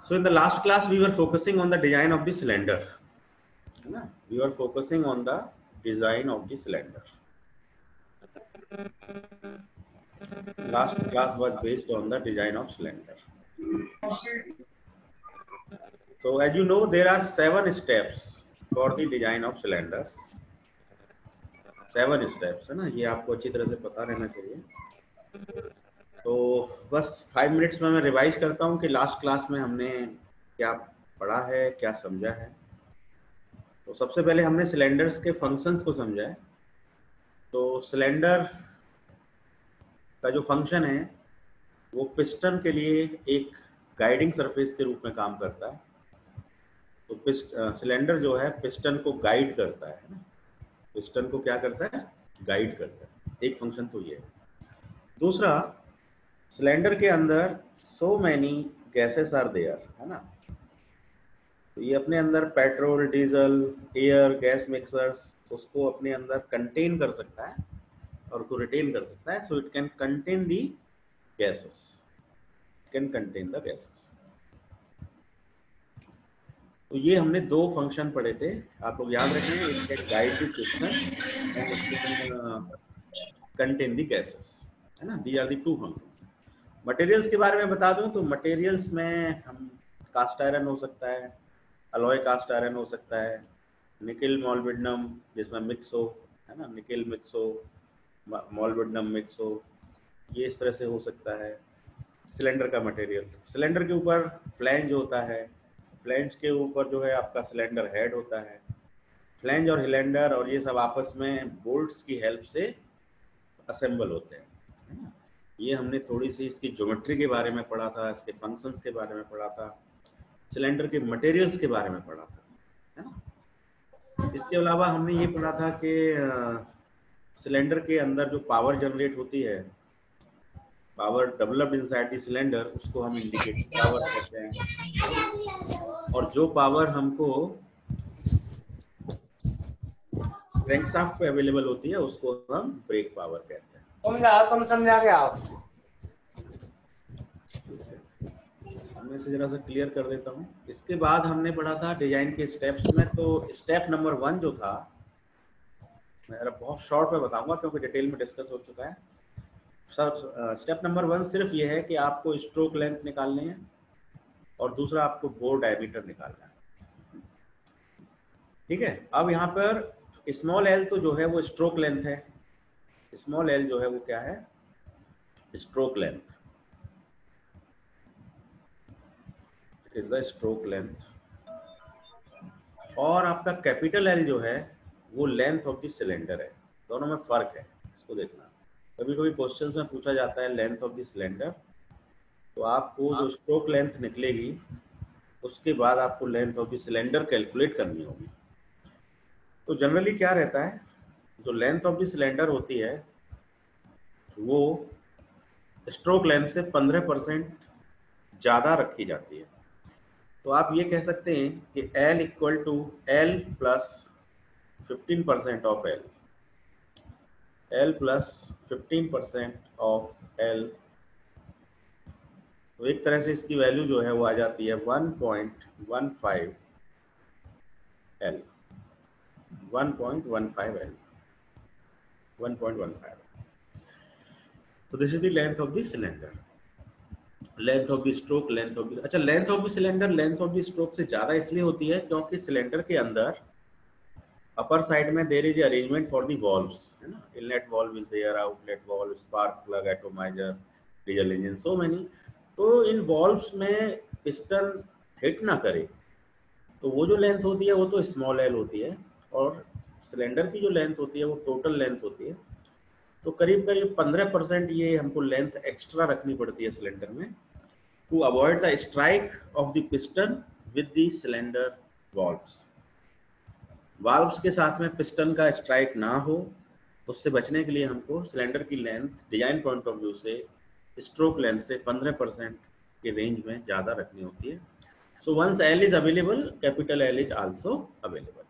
So in the last class we were focusing on the design of the cylinder. We were focusing on the design of the cylinder. Last class was based on the design of cylinder. So as you know, there are 7 steps for the design of cylinders. 7 steps है ना, ये आपको अच्छी तरह से पता रहना चाहिए. तो बस 5 मिनट्स में मैं रिवाइज करता हूँ कि लास्ट क्लास में हमने क्या पढ़ा है, क्या समझा है. तो सबसे पहले हमने सिलेंडर्स के फंक्शंस को समझा है. तो सिलेंडर का जो फंक्शन है वो पिस्टन के लिए एक गाइडिंग सरफेस के रूप में काम करता है. तो सिलेंडर जो है पिस्टन को गाइड करता है ना. पिस्टन को क्या करता है? गाइड करता है. एक फंक्शन तो ये है. दूसरा, सिलेंडर के अंदर so many gases are there है ना. तो ये अपने अंदर petrol, diesel, air, gas mixers उसको अपने अंदर कंटेन कर सकता है और को रिटेन कर सकता है. So it can contain the gases, can contain the gases. तो ये हमने 2 फंक्शन पढ़े थे, आप लोग याद रखेंगे. It can guide the piston and it can contain the gases है ना. These are the 2 functions. Materials के बारे में बता दूं तो मटेरियल्स में हम कास्ट आयरन हो सकता है, अलॉय कास्ट आयरन हो सकता है, निकेल मोलिब्डेनम जिसमें मिक्स हो है ना, निकेल मिक्स हो, मोलिब्डेनम मिक्स हो, ये इस तरह से हो सकता है. सिलेंडर का मटेरियल, सिलेंडर के ऊपर फ्लैंज होता है, फ्लैंज के ऊपर जो है आपका सिलेंडर हेड होता है. फ्लैंज और सिलेंडर और ये सब आपस में बोल्ट्स की हेल्प से असेंबल होते हैं है ना. ये हमने थोड़ी सी इसकी ज्योमेट्री के बारे में पढ़ा था, इसके फंक्शंस के बारे में पढ़ा था, सिलेंडर के मटेरियल्स के बारे में पढ़ा था है ना. इसके अलावा हमने ये पढ़ा था कि सिलेंडर के अंदर जो पावर जनरेट होती है, power developed inside the cylinder, उसको हम इंडिकेटिंग पावर कहते हैं. और जो पावर हमको क्रैंकशाफ्ट पे अवेलेबल होती है उसको हम ब्रेक पावर कहते हैं. तुम समझा के आओ. मैं इसे जरा सा क्लियर कर देता हूँ. इसके बाद हमने पढ़ा था डिजाइन के स्टेप्स में. तो स्टेप नंबर 1 जो था, मैं बहुत शॉर्ट में बताऊंगा क्योंकि डिटेल में डिस्कस हो चुका है. स्टेप नंबर 1 सिर्फ ये है कि आपको स्ट्रोक लेंथ निकालनी है और दूसरा आपको बोर डायमीटर निकालना है. ठीक है. अब यहाँ पर स्मॉल एल तो जो है वो स्ट्रोक लेंथ है. स्मॉल एल जो है वो क्या है? Stroke length. Is the stroke length. और आपका कैपिटल एल जो है वो लेंथ ऑफ द सिलेंडर है. दोनों में फर्क है, इसको देखना. कभी कभी क्वेश्चन में पूछा जाता है लेंथ ऑफ द सिलेंडर, तो आपको जो स्ट्रोक लेंथ निकलेगी उसके बाद आपको length of the cylinder calculate करनी होगी. तो जनरली क्या रहता है, जो लेंथ ऑफ द सिलेंडर होती है वो स्ट्रोक लेंथ से 15% ज़्यादा रखी जाती है. तो आप ये कह सकते हैं कि L equal to L plus 15% of L, L plus 15% of L. तो एक तरह से इसकी वैल्यू जो है वो आ जाती है 1.15 L. 1.15 L, 1.15. So this is the length of the cylinder. Length of the stroke, length of the, अच्छा length of the cylinder length of the stroke से ज़्यादा इसलिए होती है क्योंकि सिलेंडर के अंदर अपर साइड में there is arrangement for the valves है ना. Inlet valve is there, outlet valve, spark plug, atomizer, diesel engine, so many. तो इन वॉल्व्स में पिस्टन हिट ना करे तो वो जो लेंथ होती है वो तो स्मॉल एल होती है, और सिलेंडर की जो लेंथ होती है वो टोटल लेंथ होती है. तो करीब करीब 15% ये हमको लेंथ एक्स्ट्रा रखनी पड़ती है सिलेंडर में, to avoid the strike of the piston with the cylinder valves. Valves के साथ में पिस्टन का स्ट्राइक ना हो, उससे बचने के लिए हमको सिलेंडर की length design point of view से स्ट्रोक लेंथ से 15% के रेंज में ज़्यादा रखनी होती है. So once L is available, capital L is also available.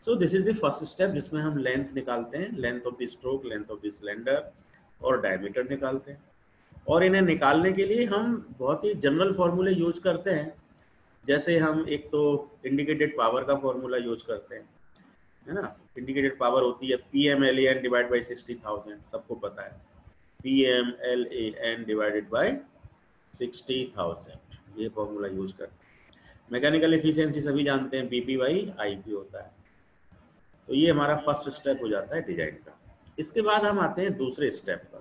So this is the first step जिसमें हम लेंथ निकालते हैं, length of the stroke, length of the cylinder और डायमीटर निकालते हैं. और इन्हें निकालने के लिए हम बहुत ही जनरल फॉर्मूले यूज करते हैं। जैसे हम एक तो इंडिकेटेड पावर का फॉर्मूला यूज करते हैं, है ना। इंडिकेटेड पावर होती है PMLAN डिवाइड बाई 60,000, सबको पता है, PMLAN डिवाइडेड बाई 60,000, ये फॉर्मूला यूज करते हैं। मैकेनिकल एफिशिएंसी सभी जानते हैं, BP बाई IP होता है। तो ये हमारा फर्स्ट स्टेप हो जाता है डिजाइन का। इसके बाद हम आते हैं दूसरे स्टेप पर।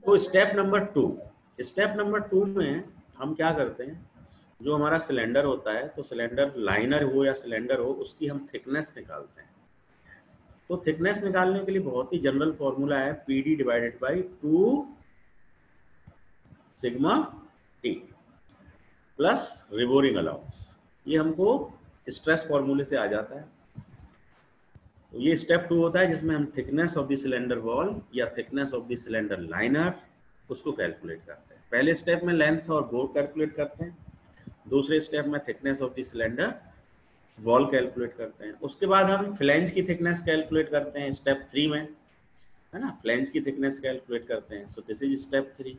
तो स्टेप नंबर 2 में हम क्या करते हैं, जो हमारा सिलेंडर होता है, तो सिलेंडर लाइनर हो या सिलेंडर हो, उसकी हम थिकनेस निकालते हैं। तो थिकनेस निकालने के लिए बहुत ही जनरल फॉर्मूला है, PD divided by 2 sigma T plus revolving allowance. ये हमको स्ट्रेस फॉर्मूले से आ जाता है। तो ये स्टेप 2 होता है जिसमें हम thickness of the cylinder wall या thickness of the cylinder liner उसको कैलकुलेट करते हैं। पहले स्टेप में लेंथ और बोर कैलकुलेट करते हैं, दूसरे स्टेप में thickness of the cylinder wall calculate करते हैं। उसके बाद हम फ्लैंज की थिकनेस कैलकुलेट करते हैं स्टेप 3 में, है ना, फ्लैंज की थिकनेस कैलकुलेट करते हैं। सो दिस इज स्टेप 3।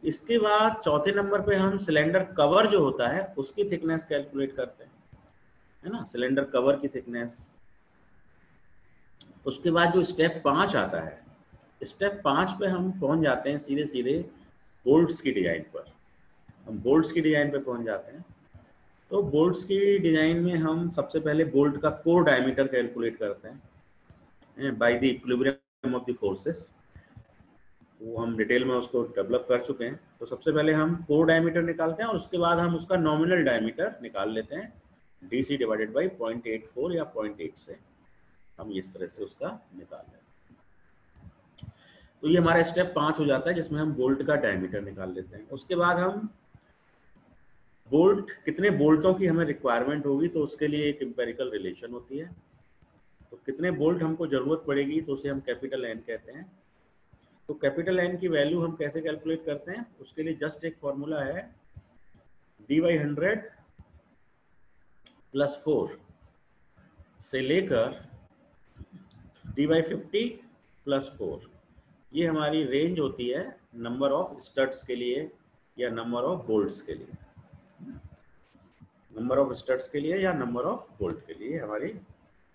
इसके बाद चौथे नंबर पे हम सिलेंडर कवर जो होता है उसकी थिकनेस कैलकुलेट करते हैं, है ना, सिलेंडर कवर की थिकनेस। उसके बाद जो स्टेप 5 आता है, स्टेप 5 पे हम पहुंच जाते हैं सीधे सीधे बोल्ट्स की डिजाइन पर। हम बोल्ट्स की डिजाइन पे पहुंच जाते हैं। तो बोल्ट्स की डिजाइन में हम सबसे पहले बोल्ट का कोर डायमीटर कैलकुलेट करते हैं by the equilibrium of the forces. वो हम डिटेल में उसको डेवलप कर चुके हैं। तो सबसे पहले हम कोर डायमीटर निकालते हैं और उसके बाद हम उसका नॉमिनल डायमीटर निकाल लेते हैं, DC डिवाइडेड बाई 0.84 या 0.8 से हम इस तरह से उसका निकाल लेते हैं। तो ये हमारा स्टेप 5 हो जाता है जिसमें हम बोल्ट का डायमीटर निकाल लेते हैं। उसके बाद हम बोल्ट, कितने बोल्टों की हमें रिक्वायरमेंट होगी, तो उसके लिए एक एम्पेरिकल रिलेशन होती है। तो कितने बोल्ट हमको जरूरत पड़ेगी, तो उसे हम कैपिटल N कहते हैं। तो कैपिटल N की वैल्यू हम कैसे कैलकुलेट करते हैं, उसके लिए जस्ट एक फॉर्मूला है, D/100 प्लस 4 से लेकर D/50 प्लस 4, ये हमारी रेंज होती है नंबर ऑफ स्टड्स के लिए या नंबर ऑफ बोल्ट्स के लिए। नंबर ऑफ स्टड्स के लिए या नंबर ऑफ बोल्ट के लिए हमारी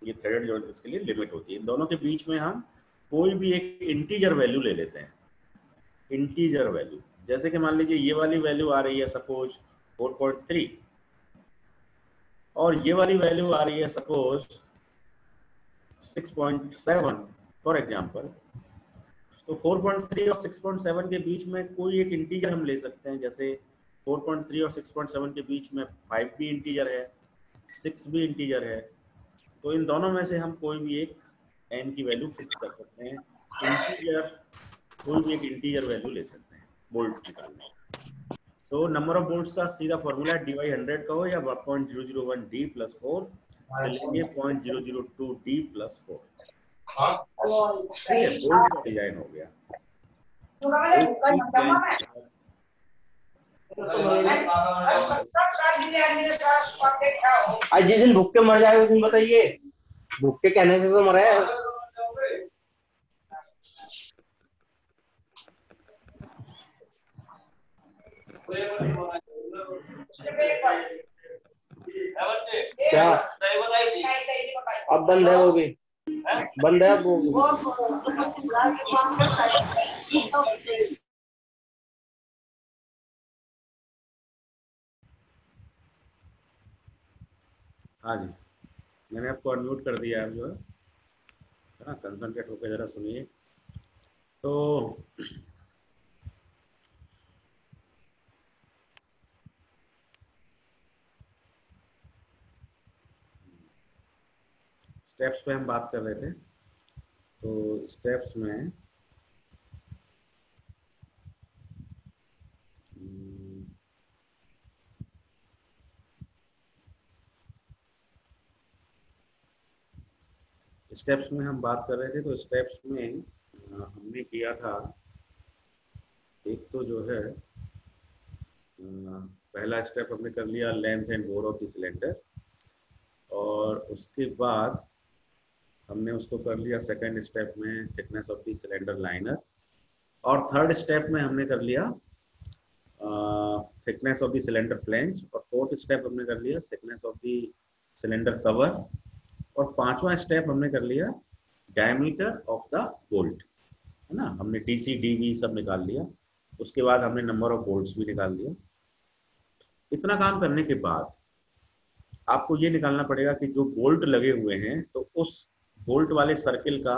ये थ्रेडेड जॉइंट्स के लिए लिमिट होती है। इन दोनों के बीच में हम कोई भी एक इंटीजर वैल्यू ले लेते हैं। इंटीजर वैल्यू जैसे कि मान लीजिए ये वाली वैल्यू आ रही है सपोज 4.3 और ये वाली वैल्यू आ रही है सपोज 6.7 फॉर एग्जांपल। तो 4.3 और 6.7 के बीच में कोई एक इंटीजर हम ले सकते हैं। जैसे 4.3 और 6.7 के बीच में 5 भी इंटीजर है, 6 भी इंटीजर है। तो इन दोनों में से हम कोई भी एक n की वैल्यू फिक्स कर सकते हैं। इंटीजर, कोई भी एक इंटीजर वैल्यू ले सकते हैं बोल्ट निकालने। तो नंबर ऑफ बोल्ट्स का सीधा फॉर्मूला D/100 का हो या 0.001 D प्लस 4 से लेंगे 0.002 D प्लस 4। ठीक है, बोल्ट का डिजाइन हो गया। आज जिस दिन भूख के मर जाए उस दिन बताइए, भूख के कहने से तो मरा है। क्या अब बंद है, वो भी बंद है अब वो भी। हाँ जी, मैंने आपको अनम्यूट कर दिया है, जो है ना, कंसंट्रेट होकर जरा सुनिए। तो स्टेप्स पे हम बात कर रहे थे। तो स्टेप्स में स्टेप्स में हम बात कर रहे थे। तो स्टेप्स में हमने किया था, एक तो जो है पहला स्टेप हमने कर लिया length and bore of the cylinder, और उसके बाद हमने उसको कर लिया सेकंड स्टेप में thickness of the cylinder liner, और थर्ड स्टेप में हमने कर लिया thickness of the cylinder flange, और फोर्थ स्टेप हमने कर लिया thickness of the cylinder cover, और पांचवा स्टेप हमने कर लिया डायमीटर ऑफ द बोल्ट, है ना। हमने डीसी डीवी सब निकाल लिया, उसके बाद हमने नंबर ऑफ बोल्ट्स भी निकाल लिया। इतना काम करने के बाद आपको ये निकालना पड़ेगा कि जो बोल्ट लगे हुए हैं तो उस बोल्ट वाले सर्किल का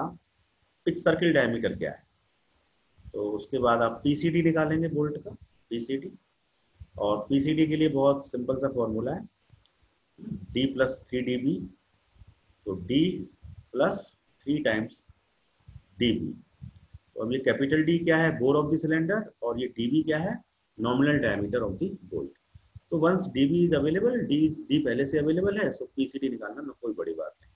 पिच सर्किल डायमीटर क्या है। तो उसके बाद आप पीसीडी निकालेंगे बोल्ट का, पीसीडी, और पीसीडी के लिए बहुत सिंपल सा फॉर्मूला है, डी प्लस 3dB, तो डी प्लस 3 टाइम्स dB। तो अब ये कैपिटल डी क्या है, बोर ऑफ द सिलेंडर, और ये dB क्या है, nominal diameter of the bolt. तो once dB is available, D पहले से अवेलेबल है, सो पीसीडी निकालना में कोई बड़ी बात नहीं।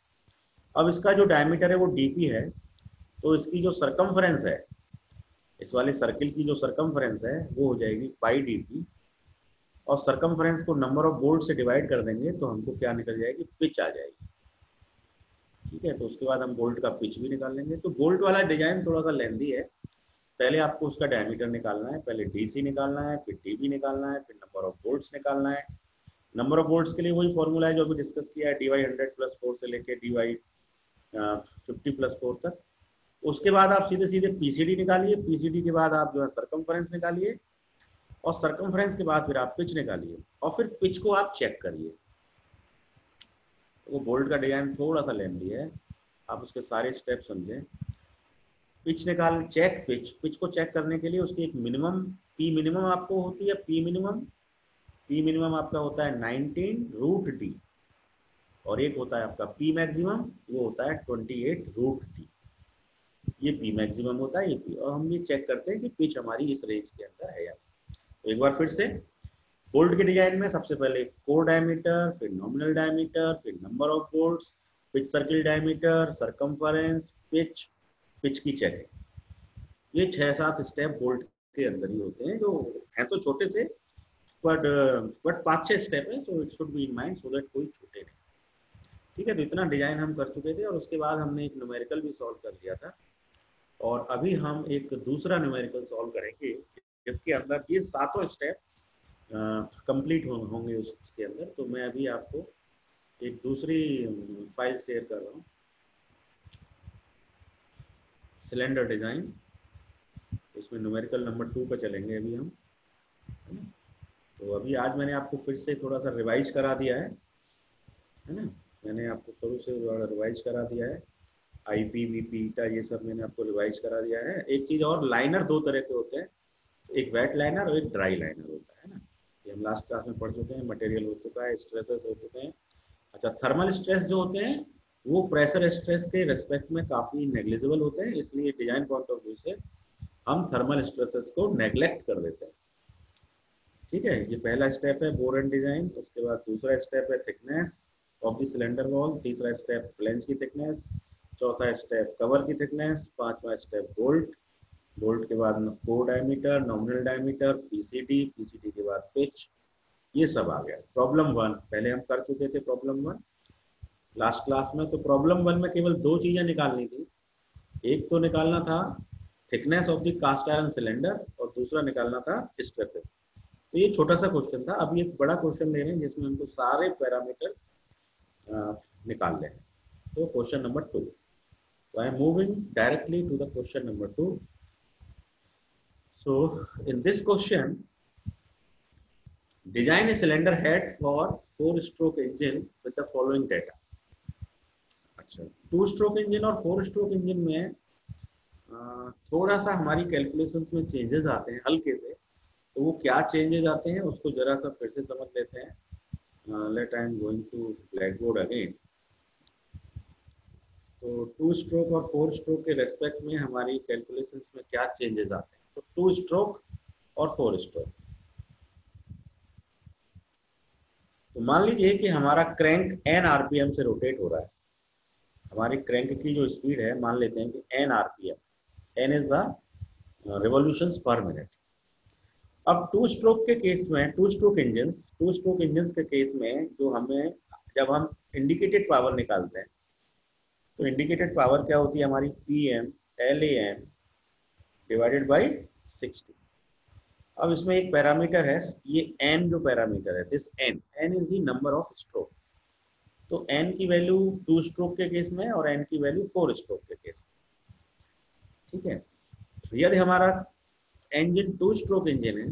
अब इसका जो डायमीटर है वो dP है, तो इसकी जो सरकमफ्रेंस है, इस वाले सर्किल की जो सरकमफ्रेंस है वो हो जाएगी पाई dP, और सरकमफ्रेंस को नंबर ऑफ बोल्ट से डिवाइड कर देंगे तो हमको क्या निकल जाएगी, पिच आ जाएगी। ठीक है, तो उसके बाद हम बोल्ट का पिच भी निकाल लेंगे। तो बोल्ट वाला डिजाइन थोड़ा सा लेंदी है, पहले आपको उसका डायमीटर निकालना है, पहले डीसी निकालना है, फिर डीबी निकालना है, फिर नंबर ऑफ बोल्ट्स निकालना है। नंबर ऑफ बोल्ट्स के लिए वही फॉर्मूला है जो अभी डिस्कस किया है, dy 100+4 से लेके dy 50+4 तक। उसके बाद आप सीधे सीधे पीसीडी निकालिए, पीसीडी के बाद आप जो है सरकमफ्रेंस निकालिए, और सरकमफ्रेंस के बाद फिर आप पिच निकालिए, और फिर पिच को आप चेक करिए। वो बोल्ट का डिजाइन थोड़ा सा लेंदी है, आप उसके सारे स्टेप समझें। पिच निकाल, चेक पिच, पिच को चेक करने के लिए उसकी एक मिनिमम पी मिनिमम आपको होती है, पी मिनिमम आपका होता है 19√d, और एक होता है आपका पी मैक्सिमम, वो होता है 28√d। ये पी मैक्सिमम होता है, ये पी, और हम ये चेक करते हैं कि पिच हमारी इस रेंज के अंदर है या नहीं। तो एक बार फिर से बोल्ट के डिजाइन में सबसे पहले कोर डायमीटर, फिर नॉमिनल डायमीटर, फिर number of bolts, pitch circle diameter, circumference, pitch, pitch की चेकिंग। ये 6-7 स्टेप बोल्ट के अंदर ही होते हैं, जो हैं तो छोटे से, बट 5-6 स्टेप है, so it should be in mind so that कोई छूटे नहीं। ठीक है, तो इतना डिजाइन हम कर चुके थे, और उसके बाद हमने एक न्यूमेरिकल भी सॉल्व कर लिया था, और अभी हम एक दूसरा न्यूमेरिकल सॉल्व करेंगे जिसके अंदर ये सातों स्टेप कंप्लीट होंगे उसके अंदर। तो मैं अभी आपको एक दूसरी फाइल शेयर कर रहा हूँ, सिलेंडर डिजाइन, उसमें न्यूमेरिकल नंबर 2 पे चलेंगे अभी हम। तो अभी आज मैंने आपको फिर से थोड़ा सा रिवाइज करा दिया है ना, मैंने आपको शुरू से रिवाइज करा दिया है, आईपी वीपी ईटा ये सब मैंने आपको रिवाइज करा दिया है। एक चीज और, लाइनर दो तरह के होते हैं, एक वेट लाइनर और एक ड्राई लाइनर होता है ना, ये हम लास्ट क्लास में पढ़ चुके हैं, मटेरियल हो चुका है, स्ट्रेसेस हो चुके हैं। अच्छा, थर्मल स्ट्रेस जो होते हैं वो प्रेशर स्ट्रेस के रेस्पेक्ट में काफी नेग्लिजिबल होते हैं, इसलिए डिजाइन पॉइंट ऑफ व्यू से हम थर्मल स्ट्रेसेस को नेग्लेक्ट कर देते हैं। ठीक है, ये पहला स्टेप है बोर एंड डिजाइन। उसके बाद दूसरा स्टेप है thickness of the cylinder wall, तीसरा स्टेप फ्लैंज की थिकनेस, चौथा स्टेप कवर की थिकनेस, पांचवा स्टेप बोल्ट के बाद core diameter, nominal diameter, PCD के बाद पिच, ये सब आ गया। प्रॉब्लम 1 पहले हम कर चुके थे, प्रॉब्लम 1 लास्ट क्लास में। तो प्रॉब्लम 1 में केवल 2 चीजें निकालनी थी, एक तो निकालना था thickness of the cast iron cylinder, और दूसरा निकालना था स्ट्रेसेस। तो ये छोटा सा क्वेश्चन था, अभी एक बड़ा क्वेश्चन ले रहे हैं जिसमें हमको सारे पैरामीटर्स निकाल लें। तो question number 2, so I am moving directly to the question number 2. So in this question, design a cylinder head for 4-stroke engine with the following data. अच्छा, 2-stroke इंजन और 4-stroke इंजन में थोड़ा सा हमारी calculations में changes आते हैं हल्के से, तो वो क्या चेंजेस आते हैं उसको जरा सा फिर से समझ लेते हैं। Let I am going to black board again. तो 2-स्ट्रोक और 4-स्ट्रोक के रेस्पेक्ट में हमारी कैलकुलेशंस में क्या चेंजेस आते हैं। तो 2-स्ट्रोक और 4-स्ट्रोक, तो मान लीजिए कि हमारा क्रैंक n आरपीएम से रोटेट हो रहा है, हमारी क्रैंक की जो स्पीड है मान लेते हैं कि n RPM, n is the revolutions पर मिनट। अब 2-स्ट्रोक के केस में, 2-स्ट्रोक इंजन्स के केस में जो हमें, जब हम इंडिकेटेड पावर निकालते हैं तो इंडिकेटेड पावर क्या होती है हमारी, PM LAM डिवाइडेड बाई 60। अब इसमें एक पैरामीटर है, ये n जो पैरामीटर है, this n is the number of stroke. तो n की वैल्यू 2 स्ट्रोक के केस में और n की वैल्यू 4 स्ट्रोक के केस में, ठीक है। यदि हमारा इंजन 2 स्ट्रोक इंजन है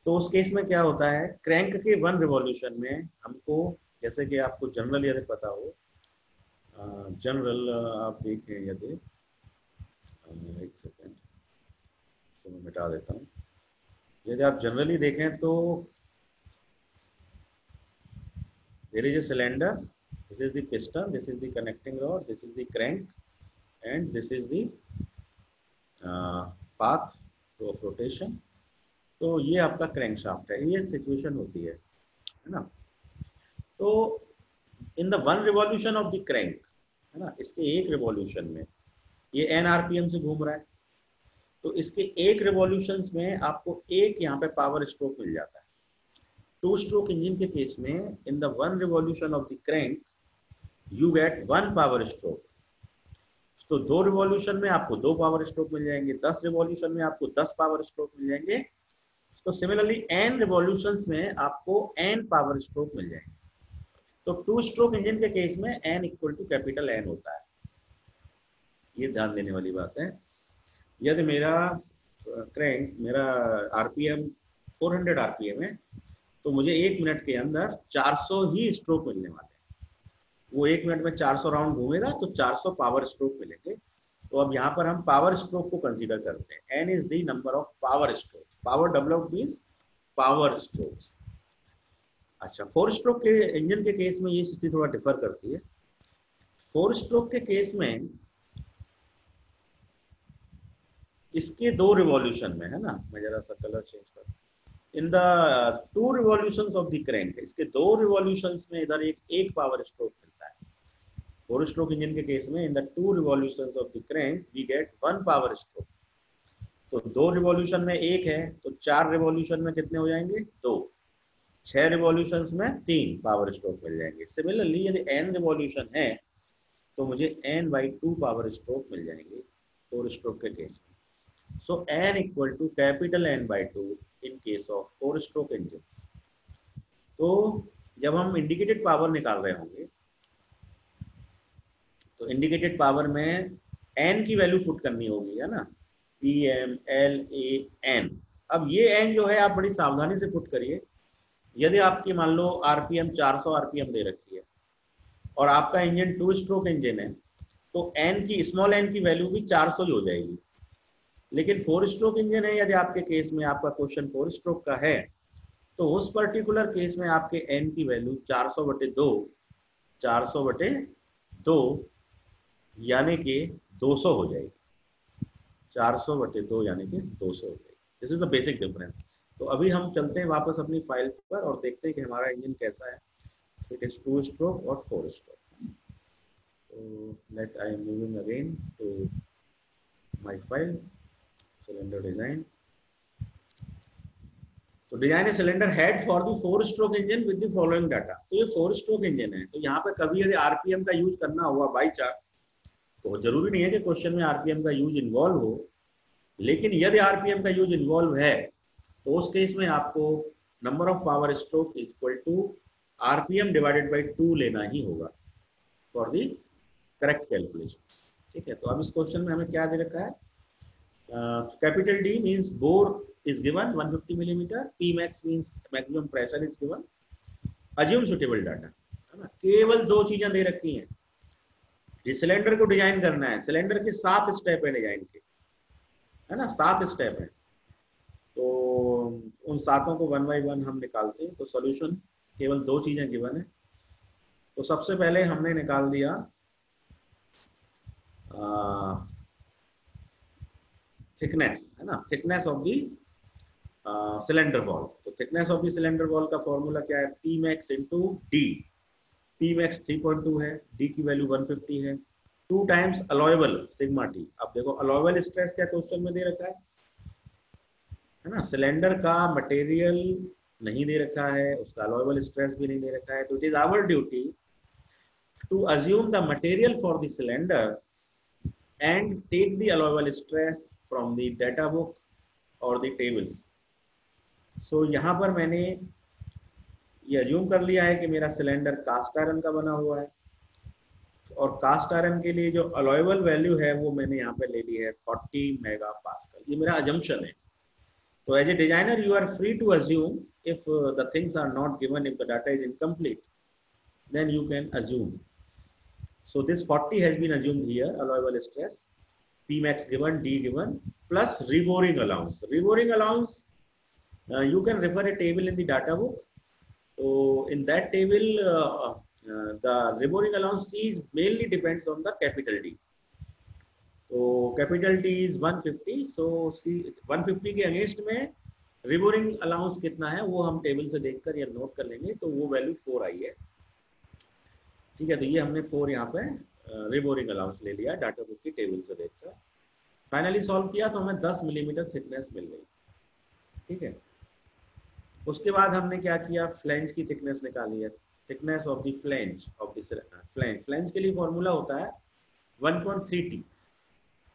तो उस केस में क्या होता है, क्रैंक के 1 रिवॉल्यूशन में हमको, जैसे कि आपको जनरल यदि पता हो, जनरल आप देखें यदि, एक सेकेंड तो मैं मिटा देता हूँ। यदि आप जनरली देखें तो there is a cylinder, this is the piston, this is the connecting rod, this is the crank and this is the path of rotation। तो ये आपका क्रैंक शाफ्ट है, ये सिचुएशन होती है ना। तो in the 1 revolution of the crank, है ना, इसके एक रिवॉल्यूशन में ये n आरपीएम से घूम रहा है, तो इसके एक रिवॉल्यूशंस में आपको एक यहाँ पे पावर स्ट्रोक मिल जाता है। 2 स्ट्रोक इंजन के केस में in the 1 revolution of the crank you get 1 power stroke. तो 2 रिवॉल्यूशन में आपको 2 पावर स्ट्रोक मिल जाएंगे, 10 रिवॉल्यूशन में आपको 10 पावर स्ट्रोक मिल जाएंगे। तो सिमिलरली n रिवॉल्यूशंस में आपको n पावर स्ट्रोक मिल जाएंगे। तो 2 स्ट्रोक इंजन के केस में n equal to capital N होता है, ये ध्यान देने वाली बात है। यदि मेरा क्रैंक, मेरा आरपीएम 400 आरपीएम है तो मुझे 1 मिनट के अंदर 400 ही स्ट्रोक मिलने वाले हैं। वो 1 मिनट में 400 राउंड घूमेगा तो 400 पावर स्ट्रोक मिलेंगे। तो अब यहाँ पर हम पावर स्ट्रोक को कंसीडर करते हैं। n is the number of power stroke. Power developed means power strokes. अच्छा, 4 स्ट्रोक के इंजन के केस में ये स्थिति थोड़ा डिफर करती है। 4 स्ट्रोक के केस में इसके 2 रिवॉल्यूशन में, है ना, मैं जरा सा कलर चेंज कर, इन the 2 revolutions of the crank, इसके 2 रिवॉल्यूशंस में इधर एक पावर स्ट्रोक मिलता है। 4 स्ट्रोक इंजन के केस में in the 2 revolutions of the crank we get 1 power stroke. तो 2 रिवॉल्यूशन में 1 है तो 4 रिवॉल्यूशन में कितने हो जाएंगे, 2। 6 रिवॉल्यूशंस में 3 पावर स्ट्रोक मिल जाएंगे। सिमिलरली यदि n रिवॉल्यूशन है तो मुझे n/2 पावर स्ट्रोक मिल जाएंगे 4 स्ट्रोक के केस में। So n equal to capital N/2 in case of 4 stroke engines। तो जब हम इंडिकेटेड पावर निकाल रहे होंगे तो इंडिकेटेड पावर में n की वैल्यू पुट करनी होगी, है ना, PM LAN। अब ये n जो है आप बड़ी सावधानी से पुट करिए। यदि आपकी मान लो आरपीएम 400 आरपीएम दे रखी है और आपका इंजन 2 स्ट्रोक इंजन है तो n की, स्मॉल n की वैल्यू भी 400 ही हो जाएगी। लेकिन 4 स्ट्रोक इंजन है, यदि आपके केस में आपका क्वेश्चन 4 स्ट्रोक का है तो उस पर्टिकुलर केस में आपके n की वैल्यू 400/2 यानी कि 200 हो जाएगी। 400/2 यानी कि 200 हो जाएगी। This is the basic difference. तो अभी हम चलते हैं वापस अपनी फाइल पर और देखते हैं कि हमारा इंजन कैसा है। इट इज 2 स्ट्रोक और 4 स्ट्रोक। तो let I am moving again to my file, cylinder design. तो design a cylinder head for the 4 stroke engine with the following data. तो ये 4 स्ट्रोक इंजन है, तो यहाँ पे कभी यदि आरपीएम का यूज करना हुआ बाई चांस, तो जरूरी नहीं है कि क्वेश्चन में आरपीएम का यूज इन्वॉल्व हो, लेकिन यदि आरपीएम का यूज इन्वॉल्व है तो उस केस में आपको number of power stroke equal to RPM divided by 2 लेना ही होगा फॉर द करेक्ट कैलकुलेशन। ठीक है, तो अब इस क्वेश्चन में हमें क्या दे रखा है, capital D means bore is given 150 millimeter, Pmax means maximum pressure is given, assume suitable data, है ना। केवल 2 चीजें दे रखी हैं। सिलेंडर को डिजाइन करना है, सिलेंडर के 7 स्टेप है डिजाइन के, है ना, 7 स्टेप है। तो उन 7 को 1 by 1 हम निकालते हैं। तो सॉल्यूशन केवल 2 चीजें गिवन है। तो सबसे पहले हमने निकाल दिया थिकनेस, है ना, thickness of the cylinder wall. तो thickness of the cylinder wall का फॉर्मूला क्या है, Pmax इंटू D। Pmax 3.2 है, D की वैल्यू 150 है, 2 टाइम्स अलोएबल सिग्मा T। अब देखो अलोएबल स्ट्रेस क्या क्वेश्चन में दे रखा है ना, सिलेंडर का मटेरियल नहीं दे रखा है, उसका अलोएबल स्ट्रेस भी नहीं दे रखा है। तो it is our duty to assume the material for the cylinder and take the allowable stress from the data book or the tables. So यहाँ पर मैंने ये अज्यूम कर लिया है कि मेरा सिलेंडर कास्ट आयरन का बना हुआ है, और कास्ट आयरन के लिए जो अलाउएबल वैल्यू है वो मैंने यहाँ पे ले ली है 40 मेगा पास्कल। ये मेरा अजम्पशन है। तो as a designer you are free to assume if the things are not given, if the data is incomplete, then you can assume. So this 40 has been assumed here, allowable stress, Pmax given, D given, plus reboring allowance. Reboring allowance, you can refer a table in the data book. So in that table, the reboring allowance C is mainly depends on the capital D. So capital D is 150. So C 150 के against में रिबोरिंग allowance कितना है वो हम table से देखकर या note कर लेंगे, तो वो वैल्यू 4 आई है। ठीक है, तो ये हमने 4 यहाँ पे रिबोरिंग अलाउंस ले लिया डाटा बुक की टेबल से देखकर। फाइनली सॉल्व किया तो हमें 10 मिलीमीटर थिकनेस मिल गई। ठीक है, उसके बाद हमने क्या किया, फ्लैंज की थिकनेस निकाली है, thickness of the flange of the flange. Flange के लिए फॉर्मूला होता है 1.3T,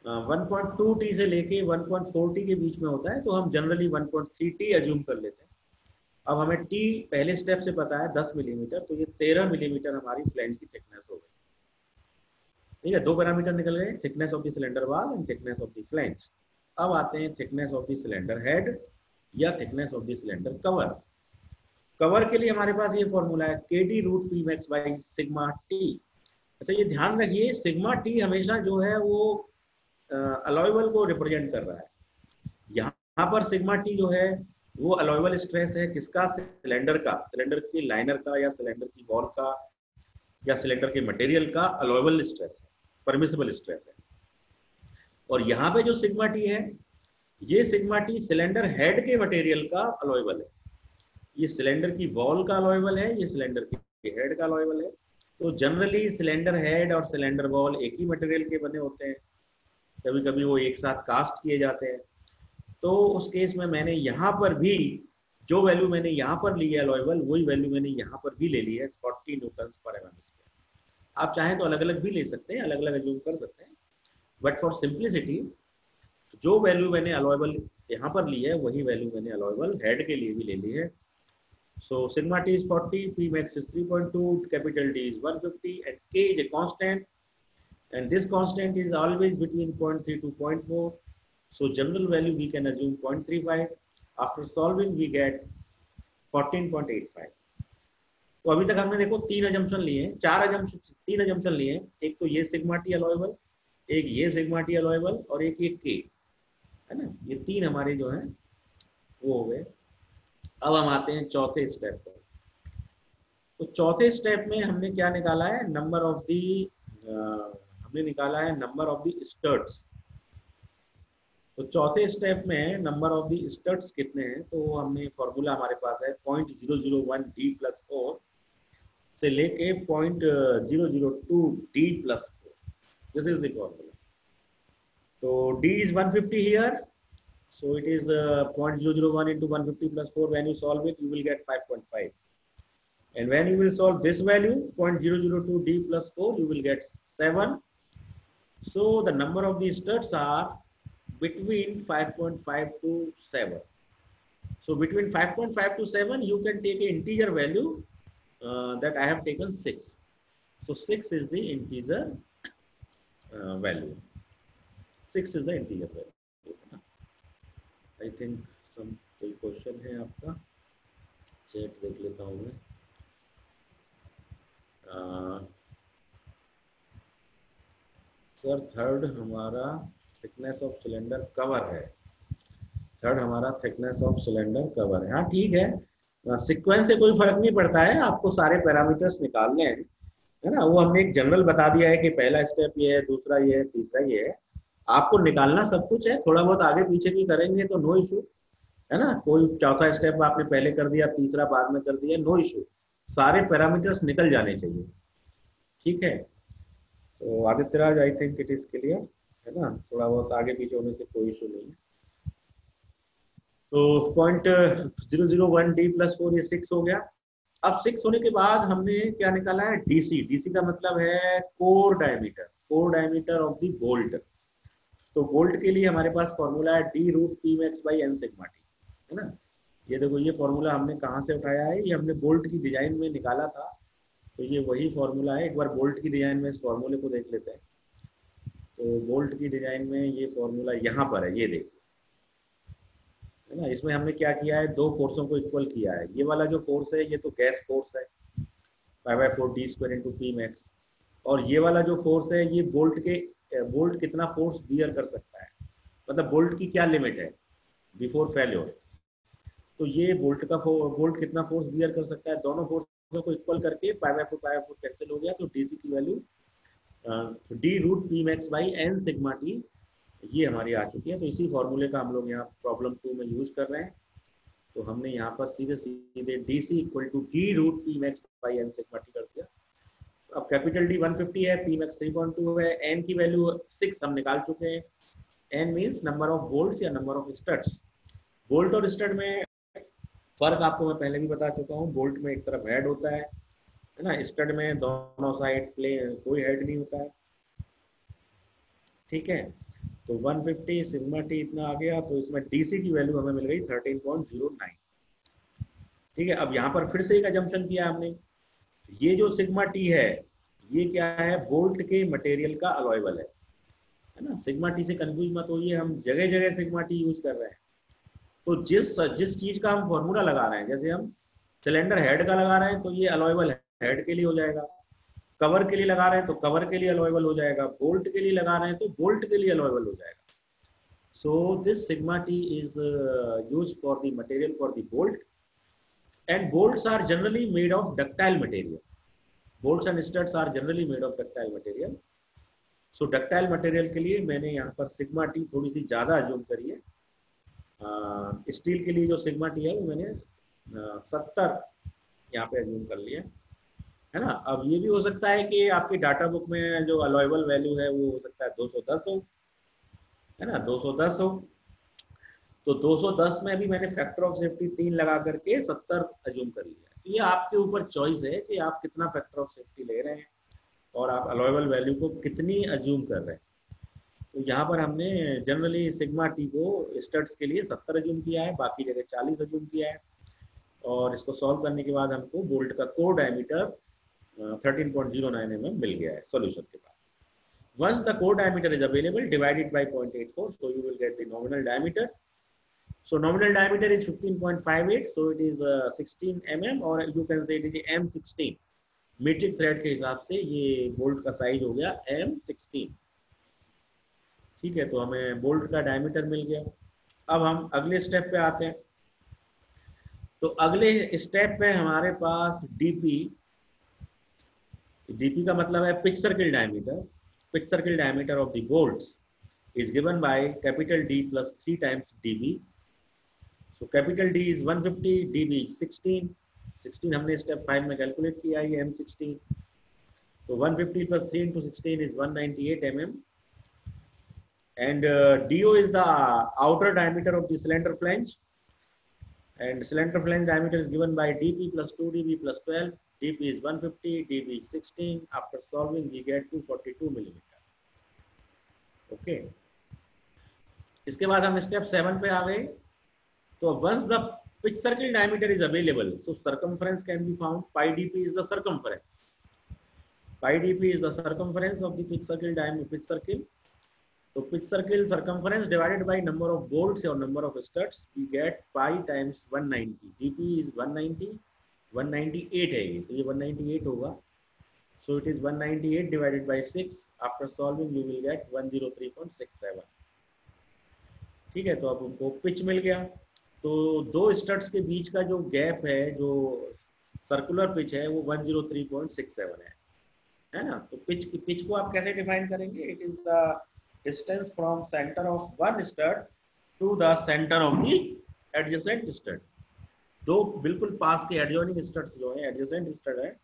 1.2T से लेके 1.4T के बीच में होता है, तो हम जनरली 1.3T अज्यूम कर लेते हैं। अब हमें T पहले स्टेप से पता है 10 मिलीमीटर, तो ये 13 मिलीमीटर हमारी फ्लैंज की थिकनेस हो गई। ठीक है, 2 पैरामीटर निकल गए, thickness of the cylinder wall and thickness of the flange. अब आते हैं thickness of the cylinder head या thickness of the cylinder cover. Cover के लिए हमारे पास ये फॉर्मूला है KD root Pmax by sigma T। अच्छा, ये ध्यान रखिए, सिग्मा T हमेशा जो है वो अलाउएबल को रिप्रेजेंट कर रहा है। यहाँ पर सिग्मा T जो है वो अलाउएबल स्ट्रेस है किसका, सिलेंडर का, सिलेंडर की लाइनर का या सिलेंडर की वॉल का या सिलेंडर के मटेरियल का अलाउएबल स्ट्रेस है, परमिसिबल स्ट्रेस है। और यहाँ पे जो सिग्मा T है, ये सिग्मा T सिलेंडर हेड के मटेरियल का अलाउएबल है। ये सिलेंडर की वॉल का अलाउएबल है, ये सिलेंडर के हेड का अलाउएबल है। तो जनरली सिलेंडर हेड और सिलेंडर वॉल एक ही मटेरियल के बने होते हैं, कभी कभी वो एक साथ कास्ट किए जाते हैं। तो उस केस में मैंने यहाँ पर भी जो वैल्यू मैंने यहाँ पर ली है अलाउएबल, वही वैल्यू मैंने यहाँ पर भी ले ली है 40 न्यूटन पर mm²। आप चाहें तो अलग अलग भी ले सकते हैं, अलग अलग अज्यूम कर सकते हैं, बट फॉर सिंप्लिसिटी जो वैल्यू मैंने अलाउएबल यहाँ पर ली है वही वैल्यू मैंने अलाउएबल हेड के लिए भी ले ली है। So sigma T is 40, Pmax is 3.2, capital D is 150, and K is a constant, and this constant is always between 0.3 to 0.4. So general value we can assume 0.35. After solving we get 14.85. तो अभी तक हमने देखो 3 assumption लिए हैं, 3 assumption लिए हैं। एक तो ये सिग्मा T अलाउएबल, एक ये सिग्मा T अलाउएबल और एक ये K, है ना। ये 3 हमारे जो हैं वो हो गए। अब हम आते हैं चौथे स्टेप पर। तो चौथे स्टेप में हमने क्या निकाला है, नंबर ऑफ दी हमने निकाला है नंबर ऑफ दी स्टड्स। तो चौथे स्टेप में नंबर ऑफ दी स्टड्स कितने हैं, तो हमने फॉर्मूला हमारे पास है 0.001D + 4 से लेके 0.002D + 4। This is the formula. तो D is 150 here. So it is 0.001 into 150 + 4. When you solve it, you will get 5.5. And when you will solve this value, 0.002D + 4, you will get 7. So the number of the studs are between 5.5 to 7. So between 5.5 to 7, you can take an integer value that I have taken 6. So 6 is the integer value. 6 is the integer value. I think some कोई question है आपका, chat देख लेता हूँ मैं। Sir third हमारा thickness of cylinder cover है, third हमारा थिकनेस ऑफ सिलेंडर कवर है। हाँ ठीक है, सीक्वेंस से कोई फर्क नहीं पड़ता है, आपको सारे पैरामीटर्स निकालने हैं, है ना। वो हमने एक जनरल बता दिया है कि पहला स्टेप ये है, दूसरा ये है, तीसरा ये है। आपको निकालना सब कुछ है, थोड़ा बहुत आगे पीछे भी करेंगे तो नो इशू, है ना। कोई चौथा स्टेप आपने पहले कर दिया, तीसरा बाद में कर दिया, नो इशू, सारे पैरामीटर्स निकल जाने चाहिए। ठीक है, तो Adityaraj I think it is clear, है ना। थोड़ा बहुत आगे पीछे होने से कोई इशू नहीं है। तो 0.001D + 4 ये 6 हो गया। अब 6 होने के बाद हमने क्या निकाला है, DC। DC का मतलब है core diameter, core diameter of the bolt. तो बोल्ट के लिए हमारे पास फॉर्मूला है d√Pmax/n सिग्मा टी, है ना। ये देखो ये फॉर्मूला हमने कहाँ से उठाया है, ये हमने बोल्ट की डिजाइन में निकाला था, तो ये वही फॉर्मूला है। एक बार बोल्ट की डिजाइन में इस फॉर्मूले को देख लेते हैं। तो बोल्ट की डिजाइन में ये फॉर्मूला यहाँ पर है, ये देखिए, है ना। इसमें हमने क्या किया है, दो फोर्सों को इक्वल किया है। ये वाला जो फोर्स है ये तो गैस फोर्स है, 5/4d² × Pmax, और ये वाला जो फोर्स है ये बोल्ट कितना फोर्स बियर कर सकता है, मतलब बोल्ट की क्या लिमिट है बिफोर फेल्योर। तो ये बोल्ट कितना फोर्स बियर कर सकता है, दोनों फोर्सों को इक्वल करके 5/4 कैंसिल हो गया, तो डीसी की वैल्यू d√Pmax/n सिग्मा टी ये हमारी आ चुकी है। तो इसी फॉर्मूले का हम लोग यहाँ प्रॉब्लम 2 में यूज कर रहे हैं। तो हमने यहाँ पर सीधे DC = d√Pmax/n सिग्मा टी कर दिया। अब कैपिटल D 150 है, Pmax 3.2 है, n की वैल्यू 6 हम निकाल चुके हैं। n means number of bolts या नंबर ऑफ स्टड्स। बोल्ट और स्टड में फर्क आपको मैं पहले भी बता चुका हूँ। बोल्ट में एक तरफ हेड होता है ना, स्टड में दोनों साइड कोई हेड नहीं होता है, ठीक है। तो 150 सिग्मा टी इतना आ गया, तो इसमें डीसी की वैल्यू हमें मिल गई 13.09, ठीक है। अब यहाँ पर फिर से एक अजम्पशन किया हमने, ये जो सिग्मा टी है ये क्या है, बोल्ट के मटेरियल का अलॉयबल है ना। सिग्मा टी से कंफ्यूज मत होइए, हम जगह जगह सिग्मा टी यूज कर रहे हैं। तो जिस चीज का हम फॉर्मूला लगा रहे हैं, जैसे हम सिलेंडर हेड का लगा रहे हैं तो ये अलॉयबल हेड के लिए हो जाएगा, कवर के लिए लगा रहे हैं तो कवर के लिए अलॉयबल हो जाएगा, बोल्ट के लिए लगा रहे हैं तो बोल्ट के लिए अलॉयबल हो जाएगा। So this sigma T is used for the material for the bolt, and bolts are generally made of ductile material. Bolts and studs are generally made of ductile material. So ductile material के लिए मैंने यहाँ पर sigma T थोड़ी सी ज़्यादा assume करी है। Steel के लिए जो सिग्मा टी है वो मैंने 70 यहाँ पे अज्यूम कर लिया है ना। अब ये भी हो सकता है कि आपकी डाटा बुक में जो अलॉयबल वैल्यू है वो हो सकता है 210 हो, है ना, 210 हो। तो 210 में भी मैंने फैक्टर ऑफ सेफ्टी 3 लगा करके 70 अज्यूम कर लिया। तो ये आपके ऊपर चॉइस है कि आप कितना फैक्टर ऑफ सेफ्टी ले रहे हैं और आप अलॉयबल वैल्यू को कितनी अज्यूम कर रहे हैं। तो यहाँ पर हमने जनरली सिग्मा टी को स्टड्स के लिए 70 अज्यूम किया है, बाकी जगह 40 अज्यूम किया है। और इसको सॉल्व करने के बाद हमको बोल्ट का कोर डायमीटर 13.09 mm मिल गया है सॉल्यूशन के बाद। Once the core diameter is available, divide it by 0.84, so you will get the nominal diameter. So nominal diameter is 15.58, so it is 16 mm, or you can say it is M16. Metric thread के हिसाब से ये bolt का size हो गया M16, ठीक है। तो हमें बोल्ट का डायमीटर मिल गया। अब हम अगले स्टेप पे आते हैं। तो अगले स्टेप में हमारे पास डीपी का मतलब है pitch circle diameter. Pitch circle diameter of the bolts is given by capital D plus 3 times dB. So capital D is 150, dB is 16 हमने स्टेप 5 में कैलकुलेट किया है, ये M16। तो 150 plus 3 into 16 is 198 mm, and DO is the outer diameter of the cylinder flange, and cylinder flange diameter is given by dP plus 2 dB plus 12. dP is 150, dB is 16. After solving we get 242 millimeter. Okay. इसके बाद हम step 7 पे आ गए। तो once the pitch circle diameter is available, so circumference can be found. Pi dP is the circumference. Pi dP is the circumference of the pitch circle diameter. Pitch circle. So pitch circle circumference divided by number of bolts or number of studs, we get pi times 190. dP is 190, 198 है ये, तो ये 198 होगा। So it is 198 divided by 6. After solving you will get 103.67. ठीक है। तो अब हमको पिच मिल गया। तो दो स्टड्स के बीच का जो गैप है, जो सर्कुलर पिच है, वो 103.67 है ना। तो पिच को आप कैसे डिफाइन करेंगे? It is the distance from centre of one stud to the centre of the adjacent stud. दो बिल्कुल पास के एडजॉइनिंग स्टड्स जो है, एडजेसेंट स्टड है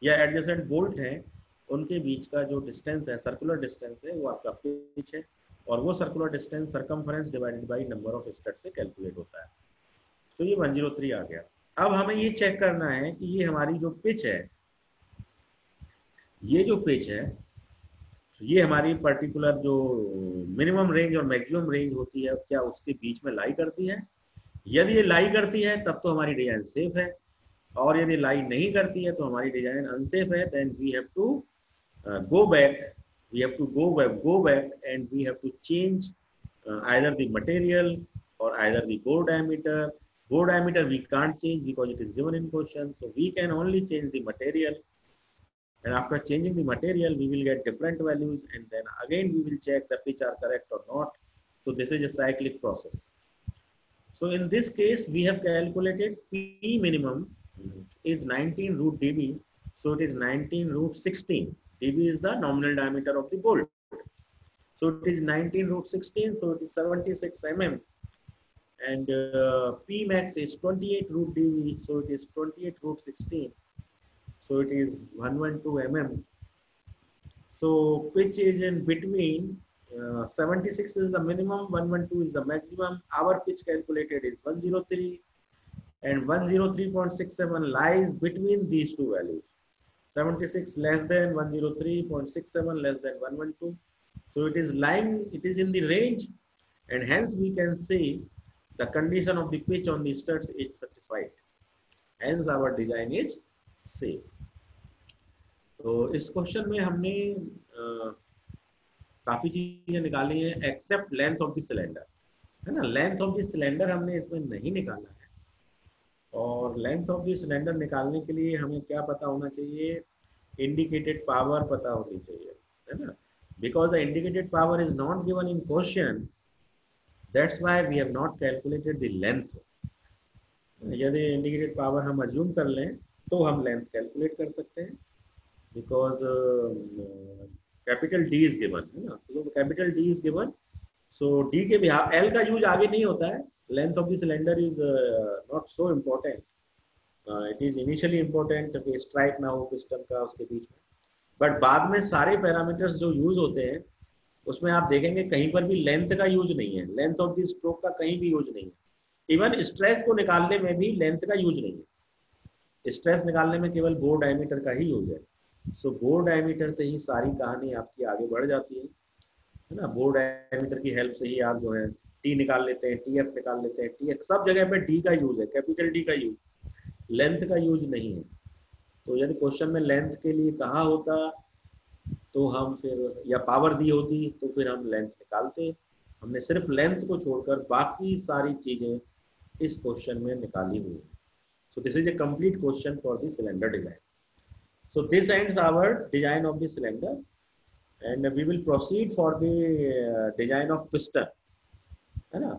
या एडजेसेंट बोल्ट है, उनके बीच का जो डिस्टेंस है, सर्कुलर डिस्टेंस है, वो आपका पिच है। और वो circular distance circumference divided by number of stud से कैलकुलेट होता है। तो ये 103 आ गया। अब हमें ये चेक करना है कि ये हमारी जो पिच है, ये जो पिच है ये हमारी पर्टिकुलर जो मिनिमम रेंज और मैक्सिमम रेंज होती है क्या उसके बीच में लाई करती है। यदि ये लाई करती है तब तो हमारी डिजाइन सेफ है, और यदि लाई नहीं करती है तो हमारी डिजाइन अनसेफ है। Then we have to go back, we have to go back and we have to change either the material or either the bore diameter. Bore diameter we can't change because it is given in question, so we can only change the material, and after changing the material we will get different values, and then again we will check the pitch are correct or not. So this is a cyclic process. So in this case we have calculated P minimum is 19 root dB, so it is 19 root 16. dB is the nominal diameter of the bolt, so it is 19 root 16, so it is 76 mm, and P max is 28 root dB, so it is 28 root 16, so it is 112 mm. So pitch is in between. 76 is the minimum, 112 is the maximum. Our pitch calculated is 103, and 103.67 lies between these two values. 76 less than 103.67 less than 112. So it is lying, it is in the range, and hence we can say the condition of the pitch on the studs is satisfied. Hence our design is safe. तो इस question में हमने काफी चीजें निकाली हैं except length of the cylinder, है ना। लेंथ ऑफ द सिलेंडर हमने इसमें नहीं निकाला है, और लेंथ ऑफ द सिलेंडर निकालने के लिए हमें क्या पता होना चाहिए, इंडिकेटेड पावर पता होनी चाहिए, है ना। Because the indicated power is not given in question, that's why we have not calculated the length. यदि इंडिकेटेड पावर हम अज्यूम कर लें तो हम लेंथ कैलकुलेट कर सकते हैं, because capital D is given, है ना। तो capital D is given, so D के बिहाफ एल का यूज आगे नहीं होता है। Length of the cylinder is not so important, it is initially important कि स्ट्राइक ना हो पिस्टन का उसके बीच में, बट बाद में सारे पैरामीटर्स जो यूज होते हैं उसमें आप देखेंगे कहीं पर भी लेंथ का यूज नहीं है, लेंथ ऑफ द स्ट्रोक का कहीं भी यूज नहीं है। इवन स्ट्रेस को निकालने में भी लेंथ का यूज नहीं है, स्ट्रेस निकालने में केवल बोर डायमीटर का ही यूज है। सो बोर डायमीटर से ही सारी कहानी आपकी आगे बढ़ जाती है ना। बोर डायमीटर की हेल्प से ही आप जो है टी निकाल लेते हैं, टीएफ निकाल लेते हैं, टीएफ सब जगह पे डी का यूज है, कैपिटल डी का यूज, लेंथ का यूज नहीं है। तो यदि क्वेश्चन में लेंथ के लिए कहा होता तो हम फिर, या पावर दी होती तो फिर हम लेंथ निकालते। हमने सिर्फ लेंथ को छोड़कर बाकी सारी चीजें इस क्वेश्चन में निकाली हुई है। So this is a complete question for the cylinder design. So this ends our design of the cylinder, and we will proceed for the design of piston, है ना।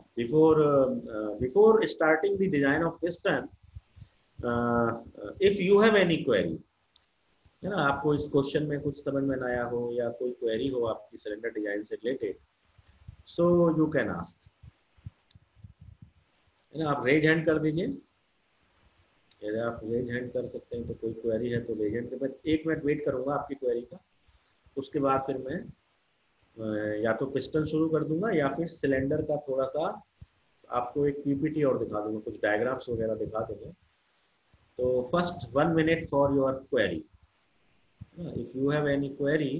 Before starting the design of piston, if you have any query, है ना, आपको इस question में कुछ समझ में ना आया हो या कोई क्वेरी हो आपकी सिलेंडर डिजाइन से related, so you can ask, है ना। आप रेज हैंड कर दीजिए, यदि आप रेज हैंड कर सकते हैं तो कोई क्वेरी है तो रेज हैंड के बाद 1 मिनट वेट करूंगा आपकी क्वेरी का, उसके बाद फिर मैं या तो पिस्टन शुरू कर दूंगा या फिर सिलेंडर का थोड़ा सा आपको एक पीपीटी और दिखा दूंगा, कुछ डायग्राम्स वगैरह दिखा दूंगा। तो first 1 minute for your query. If you have any query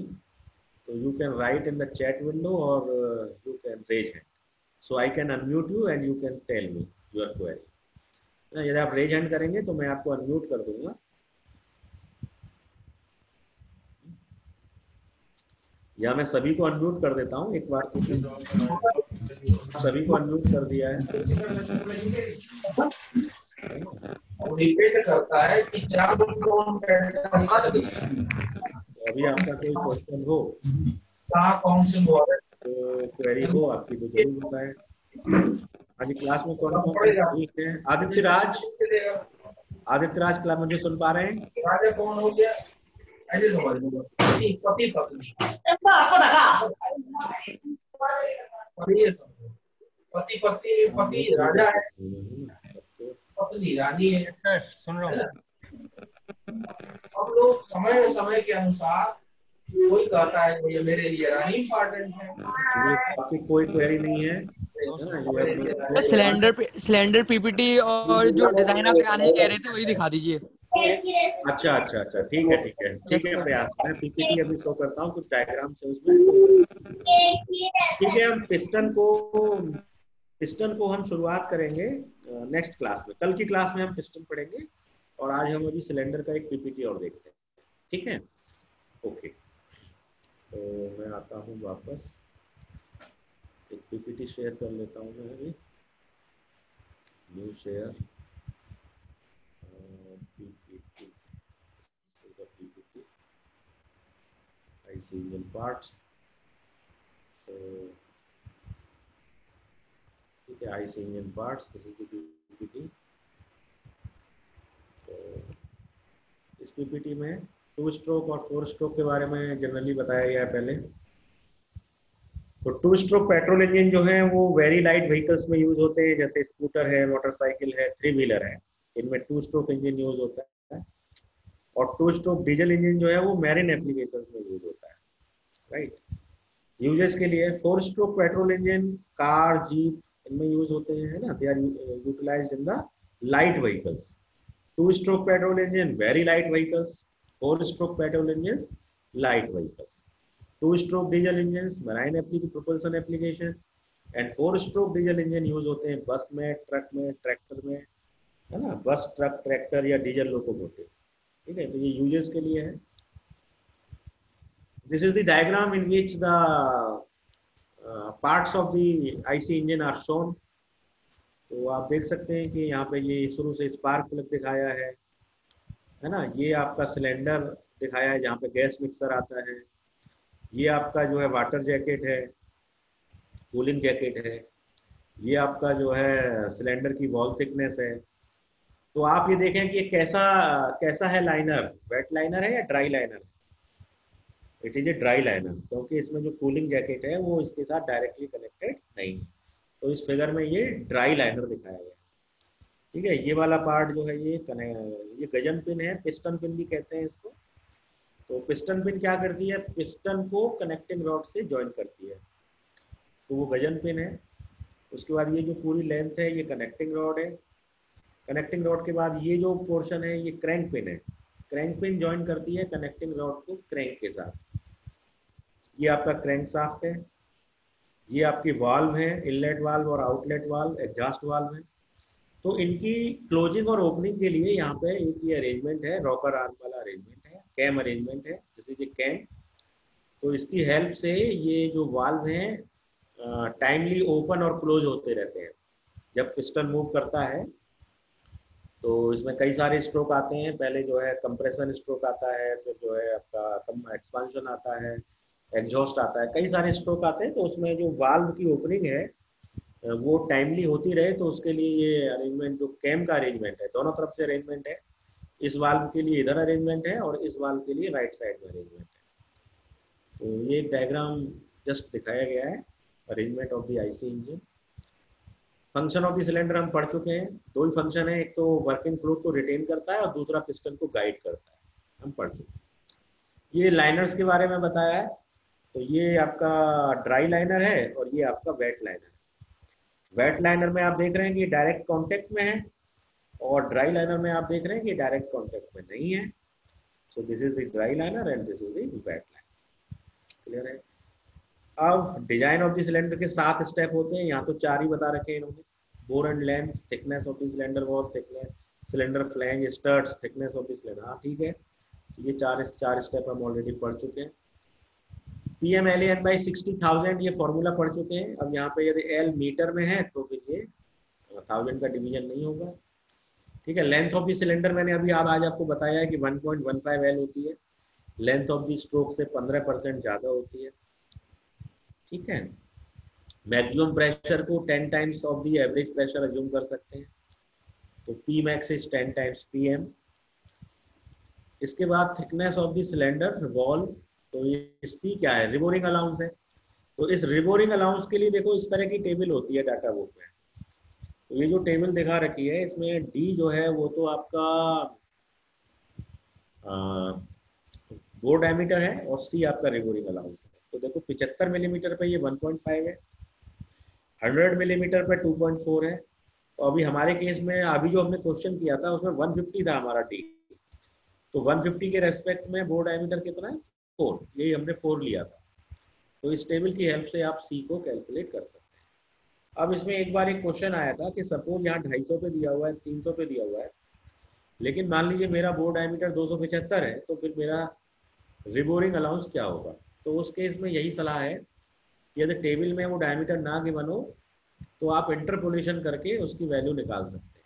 तो you can write in the chat window और you can raise hand, so I can unmute you and you can tell me your query. यदि आप raise hand करेंगे तो मैं आपको unmute कर दूंगा, या मैं सभी को अनम्यूट कर देता हूं एक बार। सभी को अनम्यूट कर दिया है। करता है कि अभी आपका कोई क्वेश्चन हो तो क्वेरी हो आपकी तो जरूर बताएं। आज क्लास में कौन कौन ठीक है? आदित्य राज क्लास मुझे सुन पा रहे हैं? राजा कौन हो गया? पति पत्नी पति राजा है, पत्नी रानी है। सुन रहा हूँ। अब लोग समय के अनुसार कोई कहता है कि मेरे लिए रानी इम्पोर्टेंट है। आपकी कोई क्वेरी नहीं है? सिलेंडर पीपीटी और जो डिजाइन आप दिखाने कह रहे थे वही दिखा दीजिए। अच्छा अच्छा अच्छा, ठीक है ठीक है ठीक है प्रयास, मैं पीपीटी अभी शो करता हूँ, कुछ डायग्राम से उसमें। ठीक है, हम पिस्टन को हम शुरुआत करेंगे नेक्स्ट क्लास में। कल की क्लास में हम पिस्टन पढ़ेंगे, और आज हम अभी सिलेंडर का एक पीपीटी और देखते हैं। ठीक है, ओके। तो मैं आता हूँ वापस, एक पीपीटी शेयर कर लेता हूँ मैं अभी। New share PPT, PPT IC engine parts। तो ठीक है, IC engine parts, this is the PPT. तो इस पीपीटी में 2 स्ट्रोक और 4 स्ट्रोक के बारे में जनरली बताया गया है पहले। तो 2 स्ट्रोक पेट्रोल इंजन जो है वो वेरी लाइट व्हीकल्स में यूज होते हैं, जैसे स्कूटर है, मोटरसाइकिल है, 3 व्हीलर है, इनमें 2 स्ट्रोक इंजन यूज होता है। और 2 स्ट्रोक डीजल इंजन जो है वो मैरिन एप्लीकेशंस में यूज होता है, राइट। यूजेस के लिए 4 stroke petrol engine car, jeep, इनमें यूज होते हैं, है ना, they are utilized in the light vehicles. 2 stroke petrol engine very light vehicles, 4 stroke petrol engine light vehicles. 2 stroke diesel engine marine propulsion application, and 4 stroke diesel engine use होते हैं बस में, truck में, tractor में, है ना, bus, truck, tractor या diesel locomotive. ठीक है, तो ये यूजेस के लिए है। This is the diagram in which the parts of the IC engine are shown. तो आप देख सकते हैं कि यहाँ पे ये शुरू से स्पार्क प्लग दिखाया है ना, ये आपका सिलेंडर दिखाया है जहाँ पे गैस मिक्सर आता है, ये आपका जो है वाटर जैकेट है, कूलिंग जैकेट है, ये आपका जो है सिलेंडर की वॉल थिकनेस है। तो आप ये देखें कि ये कैसा कैसा है लाइनर, वेट लाइनर है या ड्राई लाइनर है? It is a dry liner, क्योंकि इसमें जो कूलिंग जैकेट है वो इसके साथ डायरेक्टली कनेक्टेड नहीं है। तो इस फिगर में ये ड्राई लाइनर दिखाया गया है। ठीक है, ये वाला पार्ट जो है ये गजन पिन है, पिस्टन पिन भी कहते हैं इसको। तो पिस्टन पिन क्या करती है, पिस्टन को कनेक्टिंग रॉड से ज्वाइन करती है, तो वो गजन पिन है। उसके बाद ये जो पूरी लेंथ है ये कनेक्टिंग रॉड है। कनेक्टिंग रॉड के बाद ये जो पोर्शन है ये क्रैंक पिन है। क्रैंक पिन ज्वाइन करती है कनेक्टिंग रॉड को क्रैंक के साथ। ये आपका क्रैंक शाफ्ट है। ये आपकी वाल्व है, इनलेट वाल्व और आउटलेट वाल्व, एग्जॉस्ट वाल्व है। तो इनकी क्लोजिंग और ओपनिंग के लिए यहाँ पे एक ये अरेंजमेंट है, रॉकर आर्म वाला अरेंजमेंट है, कैम अरेंजमेंट है, दिस इज ए कैम। तो इसकी हेल्प से ये जो वाल्व हैं टाइमली ओपन और क्लोज होते रहते हैं जब पिस्टन मूव करता है। तो इसमें कई सारे स्ट्रोक आते हैं, पहले जो है कंप्रेशन स्ट्रोक आता है, फिर जो है आपका एक्सपांशन आता है, एग्जॉस्ट आता है, कई सारे स्ट्रोक आते हैं। तो उसमें जो वाल्व की ओपनिंग है वो टाइमली होती रहे, तो उसके लिए ये अरेंजमेंट जो कैम का अरेंजमेंट है, दोनों तरफ से अरेंजमेंट है। इस वाल्व के लिए इधर अरेंजमेंट है और इस वाल्व के लिए राइट साइड में अरेंजमेंट है। तो ये डायग्राम जस्ट दिखाया गया है arrangement of the IC engine. Function of the cylinder हम पढ़ चुके हैं, 2 ही फंक्शन है, एक तो वर्किंग फ्लूइड को रिटेन करता है और दूसरा पिस्टन को गाइड करता है, हम पढ़ चुके हैं। ये लाइनर्स के बारे में बताया है। तो ये आपका ड्राई लाइनर है और ये आपका वेट लाइनर है। वेट लाइनर में आप देख रहे हैं कि डायरेक्ट कांटेक्ट में है, और ड्राई लाइनर में आप देख रहे हैं कि डायरेक्ट कांटेक्ट में नहीं है। So this is the dry liner and this is the wet liner. Clear है? अब डिजाइन ऑफ द सिलेंडर के 7 स्टेप होते हैं, यहाँ तो 4 ही बता रखे हैं इन्होंने। Bore and length, thickness of the cylinder wall, thickness cylinder flange, studs, thickness of the cylinder. हाँ ठीक है, ये चार स्टेप हम ऑलरेडी पढ़ चुके हैं। PMLAN/60,000 ये फॉर्मूला पढ़ चुके हैं। अब यहाँ पे यदि L मीटर में है तो फिर ये 1000 का डिवीजन नहीं होगा। ठीक है, लेंथ ऑफ द सिलेंडर मैंने अभी आज आपको बताया है कि 1.15 L होती है, लेंथ ऑफ द स्ट्रोक से 15% ज्यादा होती है। ठीक है, मैक्सिमम प्रेशर को 10 times of the average pressure assume कर सकते हैं, तो P max is 10 times PM। इसके बाद thickness of the cylinder wall, तो ये C क्या है, रिबोरिंग अलाउंस है। तो इस रिबोरिंग अलाउंस के लिए देखो इस तरह की टेबल होती है डाटा बुक में। तो ये जो टेबल दिखा रखी है इसमें D जो है वो तो आपका बोर डायमीटर है और C आपका रिबोरिंग अलाउंस है। तो देखो 75 मिलीमीटर पे ये 1.5 है, 100 मिलीमीटर पे 2.4 है। तो अभी हमारे केस में अभी जो हमने क्वेश्चन किया था उसमें 150 था हमारा D, तो 150 के रेस्पेक्ट में बोर डायमीटर कितना है 4, यही हमने 4 लिया था। तो इस टेबल की हेल्प से आप सी को कैलकुलेट कर सकते हैं। अब इसमें एक बार एक क्वेश्चन आया था कि सपोज यहाँ 250 पे दिया हुआ है, 300 पे दिया हुआ है, लेकिन मान लीजिए मेरा बोर डायमीटर 275 है, तो फिर मेरा रिबोरिंग अलाउंस क्या होगा। तो उस केस में यही सलाह है कि यदि टेबल में वो डायमीटर ना गिवन हो तो आप इंटरपोलेशन करके उसकी वैल्यू निकाल सकते हैं,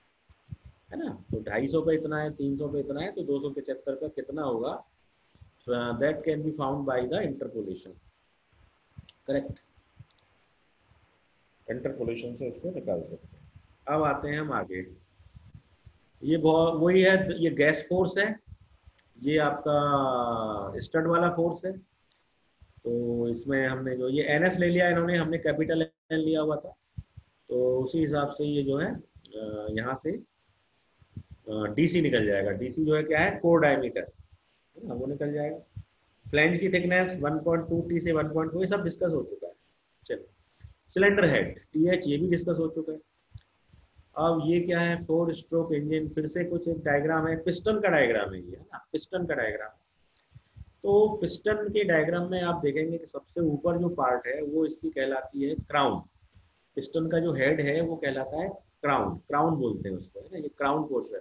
है ना। तो 250 पे इतना है, 300 पे इतना है, तो 275 का कितना होगा, that can be found by the interpolation. Correct, interpolation से उसको निकाल सकते हैं। अब आते हैं हम आगे, ये बहुत वही है, ये गैस फोर्स है, ये आपका स्टड वाला फोर्स है। तो इसमें हमने जो ये एन एस ले लिया इन्होंने, हमने कैपिटल एन लिया हुआ था, तो उसी हिसाब से ये जो है यहाँ से डीसी निकल जाएगा। डीसी जो है क्या है, कोर डायमीटर, वो निकल जाएगा। फ्लैंज की थिकनेस 1.2 टी से 1.2, ये सब डिस्कस हो चुका है। चलो, सिलेंडर हेड टीएच, ये भी डिस्कस हो चुका है। अब ये क्या है, 4 स्ट्रोक इंजन, फिर से कुछ एक डायग्राम है, पिस्टन का डायग्राम है ये, है ना, पिस्टन का डायग्राम। तो पिस्टन के डायग्राम में आप देखेंगे कि सबसे ऊपर जो पार्ट है वो इसकी कहलाती है क्राउन। पिस्टन का जो हेड है वो कहलाता है क्राउन, क्राउन बोलते हैं उसको, है ना, ये क्राउन पोर्शन।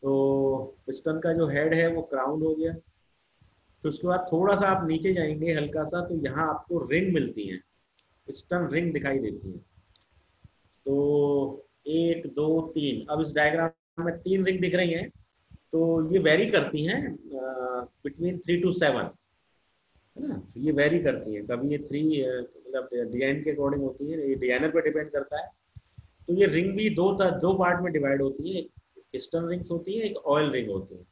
तो पिस्टन का जो हेड है वो क्राउन हो गया। तो उसके बाद थोड़ा सा आप नीचे जाएंगे हल्का सा, तो यहाँ आपको रिंग मिलती है, पिस्टन रिंग दिखाई देती है। तो 1 2 3, अब इस डायग्राम में 3 रिंग दिख रही हैं। तो ये वेरी करती हैं बिटवीन 3 to 7, है ना। ये वेरी करती हैं, कभी ये 3 मतलब डिजाइन के अकॉर्डिंग होती है, ये डिजाइनर पे डिपेंड करता है। तो ये रिंग भी दो पार्ट में डिवाइड होती है, एक पिस्टन रिंग्स होती है, एक ऑयल रिंग होती है।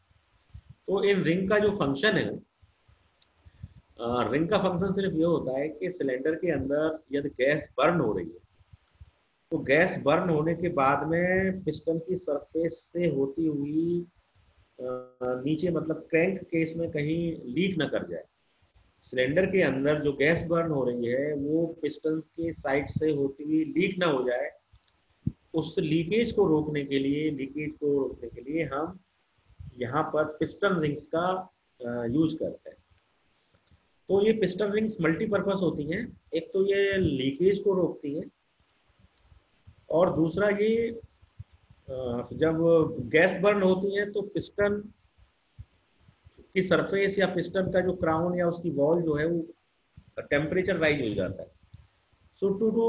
तो इन रिंग का जो फंक्शन है, रिंग का फंक्शन सिर्फ ये होता है कि सिलेंडर के अंदर यदि गैस बर्न हो रही है, तो गैस बर्न होने के बाद में पिस्टन की सरफेस से होती हुई नीचे, मतलब क्रैंक केस में कहीं लीक ना कर जाए। सिलेंडर के अंदर जो गैस बर्न हो रही है वो पिस्टन के साइड से होती हुई लीक ना हो जाए, उस लीकेज को रोकने के लिए हम यहाँ पर पिस्टन रिंग्स का यूज करते हैं। तो ये पिस्टन रिंग्स मल्टीपर्पज होती हैं, एक तो ये लीकेज को रोकती हैं, और दूसरा ये जब गैस बर्न होती है तो पिस्टन की सरफेस या पिस्टन का जो क्राउन या उसकी वॉल जो है वो टेम्परेचर राइज हो जाता है। So to do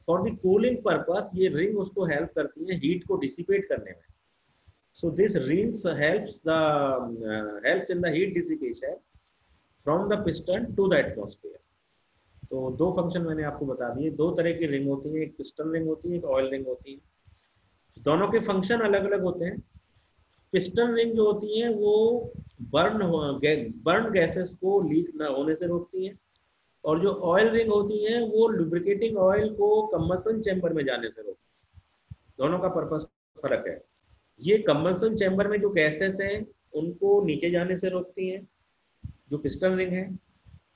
for the cooling purpose ये रिंग उसको हेल्प करती है हीट को डिसिपेट करने में। So this rings helps in the heat dissipation from the piston to the atmosphere. तो 2 फंक्शन मैंने आपको बता दिए। 2 तरह की रिंग होती है, एक पिस्टन रिंग होती है, एक ऑयल रिंग होती है। दोनों के फंक्शन अलग अलग होते हैं। पिस्टन रिंग जो होती है वो बर्न गैसेस को लीक न होने से रोकती है, और जो ऑयल रिंग होती है वो लुब्रिकेटिंग ऑयल को कंबशन चैम्बर में जाने से रोकती है। दोनों का पर्पस फर्क है। ये कंबशन चैम्बर में जो गैसेस हैं उनको नीचे जाने से रोकती हैं, जो पिस्टन रिंग है,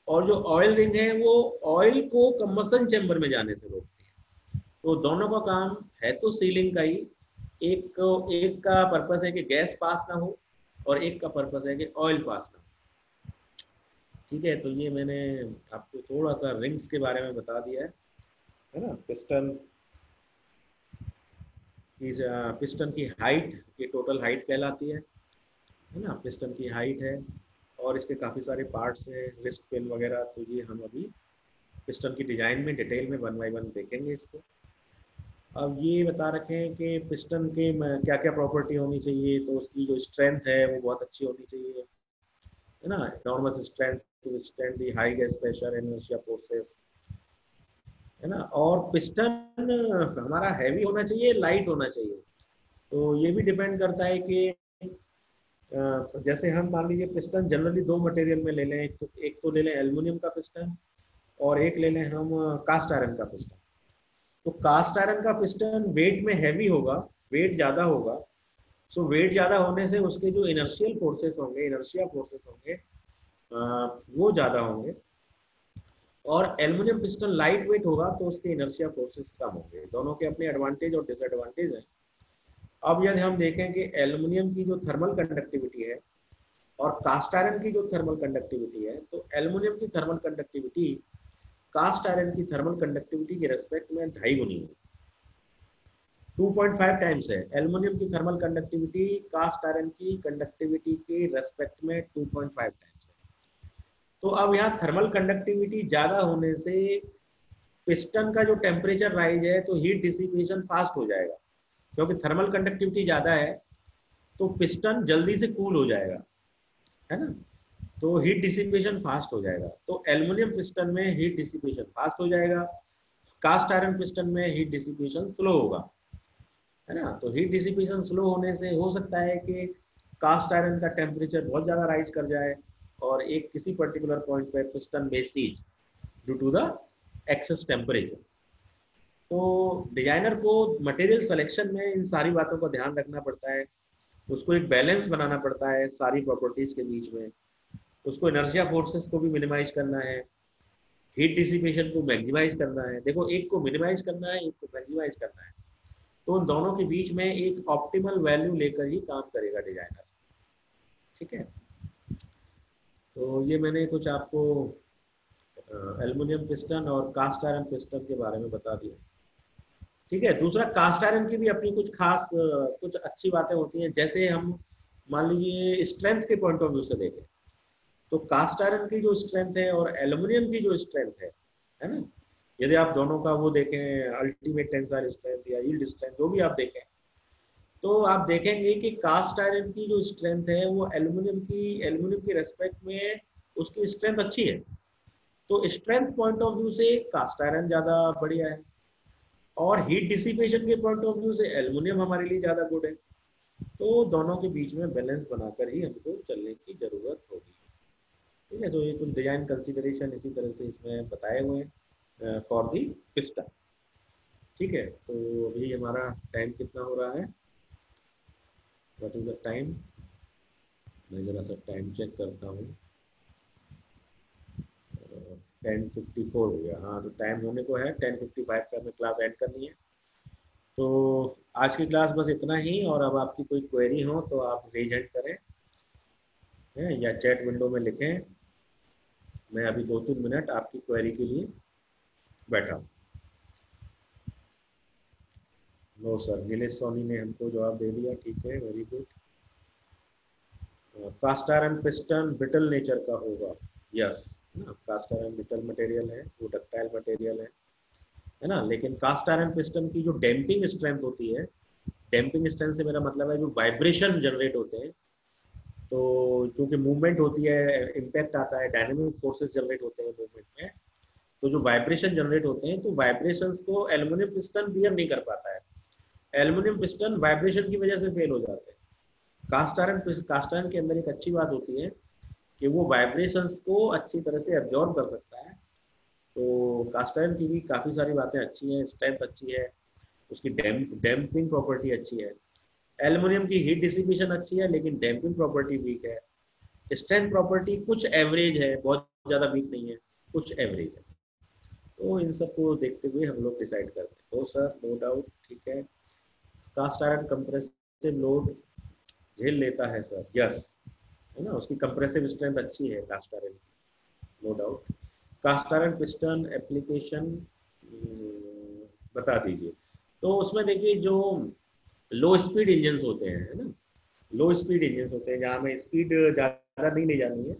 और जो ऑयल रिंग है वो ऑयल को कंबशन चैम्बर में जाने से रोकती है। तो दोनों का काम है तो सीलिंग का ही। एक का पर्पस है कि गैस पास ना हो, और एक का पर्पस है कि ऑयल पास ना हो। ठीक है, तो ये मैंने आपको थोड़ा सा रिंग्स के बारे में बता दिया है ना। पिस्टन की हाइट, ये टोटल हाइट कहलाती है ना, पिस्टन की हाइट है, और इसके काफ़ी सारे पार्ट्स हैं, रिस्ट पिन वगैरह। तो ये हम अभी पिस्टन की डिजाइन में डिटेल में 1 by 1 देखेंगे इसको। अब ये बता रखे हैं कि पिस्टन के क्या क्या प्रॉपर्टी होनी चाहिए। तो उसकी जो स्ट्रेंथ है वो बहुत अच्छी होनी चाहिए, है ना, enormous strength to withstand the high gas pressure and inertia forces, है ना। और पिस्टन हमारा हैवी होना चाहिए, लाइट होना चाहिए। तो ये भी डिपेंड करता है कि जैसे हम मान लीजिए पिस्टन जनरली 2 मटेरियल में ले लें, एक तो ले लें एल्युमिनियम का पिस्टन, और एक ले लें हम कास्ट आयरन का पिस्टन। तो कास्ट आयरन का पिस्टन वेट में हैवी होगा, वेट ज़्यादा होगा। सो वेट ज़्यादा होने से उसके जो इनर्शियल फोर्सेस होंगे, इनर्शिया फोर्सेस होंगे, वो ज़्यादा होंगे। और एल्युमिनियम पिस्टन लाइट वेट होगा तो उसके इनर्शिया फोर्सेस कम होंगे। दोनों के अपने एडवांटेज और डिसएडवांटेज हैं। अब यदि हम देखें कि एल्युमिनियम की जो थर्मल कंडक्टिविटी है और कास्ट आयरन की जो थर्मल कंडक्टिविटी है, तो एल्युमिनियम की थर्मल कंडक्टिविटी कास्ट आयरन की थर्मल कंडक्टिविटी के रेस्पेक्ट में 2.5 गुनी है, 2.5 टाइम्स है। एल्युमिनियम की थर्मल कंडक्टिविटी कास्ट आयरन की कंडक्टिविटी के रेस्पेक्ट में 2.5 टाइम्स है। तो अब यहाँ थर्मल कंडक्टिविटी ज्यादा होने से पिस्टन का जो टेम्परेचर राइज है तो हीट डिसिपेशन फास्ट हो जाएगा, क्योंकि थर्मल कंडक्टिविटी ज्यादा है तो पिस्टन जल्दी से कूल हो जाएगा, है ना, तो हीट डिसिपेशन फास्ट हो जाएगा। तो एल्युमिनियम पिस्टन में हीट डिसिपेशन फास्ट हो जाएगा, कास्ट आयरन पिस्टन में हीट डिसिपेशन स्लो होगा, है ना। तो हीट डिसिपेशन स्लो होने से हो सकता है कि कास्ट आयरन का टेम्परेचर बहुत ज्यादा राइज कर जाए और एक किसी पर्टिकुलर पॉइंट पे पिस्टन में seize due to the excess temperature. तो डिजाइनर को मटेरियल सिलेक्शन में इन सारी बातों का ध्यान रखना पड़ता है, उसको एक बैलेंस बनाना पड़ता है सारी प्रॉपर्टीज के बीच में, उसको इनर्शिया फोर्सेस को भी मिनिमाइज करना है, हीट डिसिपेशन को मैक्सिमाइज करना है। देखो, एक को मिनिमाइज करना है, एक को मैक्सिमाइज करना है, तो उन दोनों के बीच में एक ऑप्टिमल वैल्यू लेकर ही काम करेगा डिजाइनर। ठीक है, तो ये मैंने कुछ आपको एल्युमिनियम पिस्टन और कास्ट आयरन पिस्टन के बारे में बता दिया। ठीक है, दूसरा कास्ट आयरन की भी अपनी कुछ खास कुछ अच्छी बातें होती हैं। जैसे हम मान लीजिए स्ट्रेंथ के पॉइंट ऑफ व्यू से देखें तो कास्ट आयरन की जो स्ट्रेंथ है और एल्युमिनियम की जो स्ट्रेंथ है ना, यदि आप दोनों का वो देखें अल्टीमेट टेंसाइल स्ट्रेंथ या यील्ड स्ट्रेंथ जो भी आप देखें, तो आप देखेंगे कि कास्ट आयरन की जो स्ट्रेंथ है वो एल्युमिनियम की रेस्पेक्ट में उसकी स्ट्रेंथ अच्छी है। तो स्ट्रेंथ पॉइंट ऑफ व्यू से कास्ट आयरन ज्यादा बढ़िया है और हीट डिसिपेशन के पॉइंट ऑफ व्यू से एल्युमिनियम हमारे लिए ज्यादा गुड है। तो दोनों के बीच में बैलेंस बनाकर ही हमको चलने की जरूरत होगी। ठीक है, तो ये कुछ डिजाइन कंसीडरेशन इसी तरह से इसमें बताए हुए हैं फॉर दी पिस्टन। ठीक है, तो अभी हमारा टाइम कितना हो रहा है, व्हाट इज द टाइम, मैं जरा सा टाइम चेक करता हूँ। 10:54 हो गया। हाँ, तो टाइम होने को है 10:55 का हमें क्लास एंड करनी है। तो आज की क्लास बस इतना ही, और अब आपकी कोई क्वेरी हो तो आप रेज हैंड करें या चैट विंडो में लिखें। मैं अभी 2-3 मिनट आपकी क्वेरी के लिए बैठा हूँ। नो सर, नीलेश सोनी ने हमको जवाब दे दिया, ठीक है, very good. Cast iron piston brittle nature का होगा, यस ना, कास्ट आयरन ब्रिटल मटेरियल है, वो डक्टाइल मटेरियल है ना। लेकिन कास्ट आयरन पिस्टन की जो डैम्पिंग स्ट्रेंथ होती है, डैम्पिंग स्ट्रेंथ से मेरा मतलब है जो वाइब्रेशन जनरेट होते हैं, तो चूंकि मूवमेंट होती है, इम्पैक्ट आता है, डायनेमिक फोर्सेस जनरेट होते हैं मूवमेंट में, तो जो वाइब्रेशन जनरेट होते हैं तो वाइब्रेशंस को एल्युमिनियम पिस्टन बियर नहीं कर पाता है। एल्युमिनियम पिस्टन वाइब्रेशन की वजह से फेल हो जाते हैं। कास्ट आयरन के अंदर एक अच्छी बात होती है कि वो वाइब्रेशंस को अच्छी तरह से एब्जॉर्ब कर सकता है। तो कास्ट आयरन की भी काफ़ी सारी बातें अच्छी हैं, स्ट्रेंथ अच्छी है, उसकी डैम्पिंग प्रॉपर्टी अच्छी है। एल्युमिनियम की हीट डिसिपेशन अच्छी है लेकिन डैम्पिंग प्रॉपर्टी वीक है। स्ट्रेंथ प्रॉपर्टी कुछ एवरेज है, बहुत ज़्यादा वीक नहीं है, कुछ एवरेज है। तो इन सब को देखते हुए हम लोग डिसाइड करते हैं। तो सर, नो डाउट, ठीक है। कास्ट आयरन कंप्रेसिव लोड झेल लेता है सर, यस, है ना, उसकी कंप्रेसिव स्ट्रेंथ अच्छी है कास्ट आयरन की, no doubt. Cast iron piston application बता दीजिए। तो उसमें देखिए जो लो स्पीड इंजन होते हैं, है ना, लो स्पीड इंजन होते हैं जहाँ हमें स्पीड ज़्यादा नहीं ले जानी है,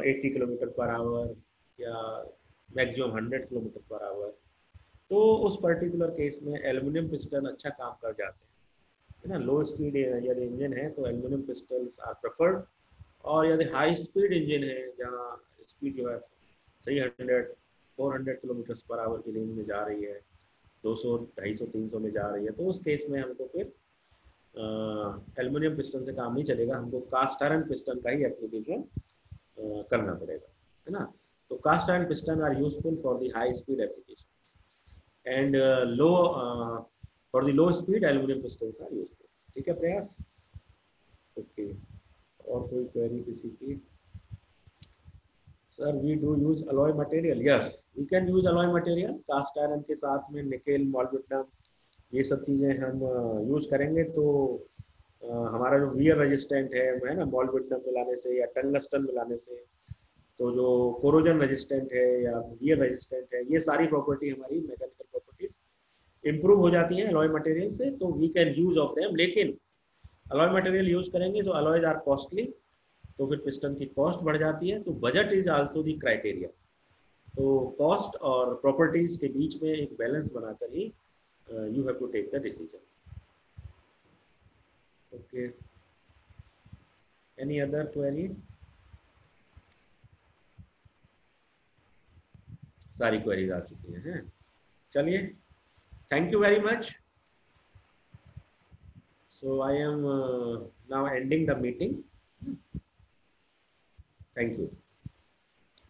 80 किलोमीटर पर आवर या मैक्सिमम 100 किलोमीटर पर आवर, तो उस पर्टिकुलर केस में एल्युमिनियम पिस्टन अच्छा काम कर जाते हैं, है ना। लो स्पीड यदि इंजन है तो एल्युमिनियम पिस्टल्स आर प्रेफर्ड, और यदि हाई स्पीड इंजन है जहाँ स्पीड जो है 300-400 किलोमीटर पर आवर की रेंज में जा रही है, 200, 250, 300 में जा रही है, तो उस केस में हमको फिर एल्युमिनियम पिस्टन से काम नहीं चलेगा, हमको कास्ट आयरन पिस्टन का ही एप्लीकेशन करना पड़ेगा, है ना। तो cast iron piston are useful for the high speed application and low for the low speed aluminium pistons are useful. ठीक है प्रयास, ओके। और कोई क्वेरी किसी की? Sir, we do use alloy material, yes, we can use alloy material. Cast iron के साथ में nickel, molybdenum ये सब चीज़ें हम यूज़ करेंगे तो हमारा जो वियर रेजिस्टेंट है ना, मॉल्बिडेनम मिलाने से या टंगस्टन मिलाने से, तो जो कोरोजन रेजिस्टेंट है या वियर रेजिस्टेंट है, ये सारी प्रॉपर्टी हमारी मैकेनिकल प्रॉपर्टीज इंप्रूव हो जाती हैं अलॉय मटेरियल से, तो we can use of them. लेकिन अलॉय मटेरियल यूज करेंगे तो अलॉयज आर कॉस्टली, तो फिर पिस्टन की कॉस्ट बढ़ जाती है। तो budget is also the criteria. तो कॉस्ट और प्रॉपर्टीज के बीच में एक बैलेंस बनाकर ही you have to take the decision. Okay, any other query? सारी क्वेरीज आ चुकी हैं। चलिए, thank you very much. So I am now ending the meeting. Thank you.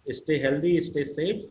Stay healthy, stay safe.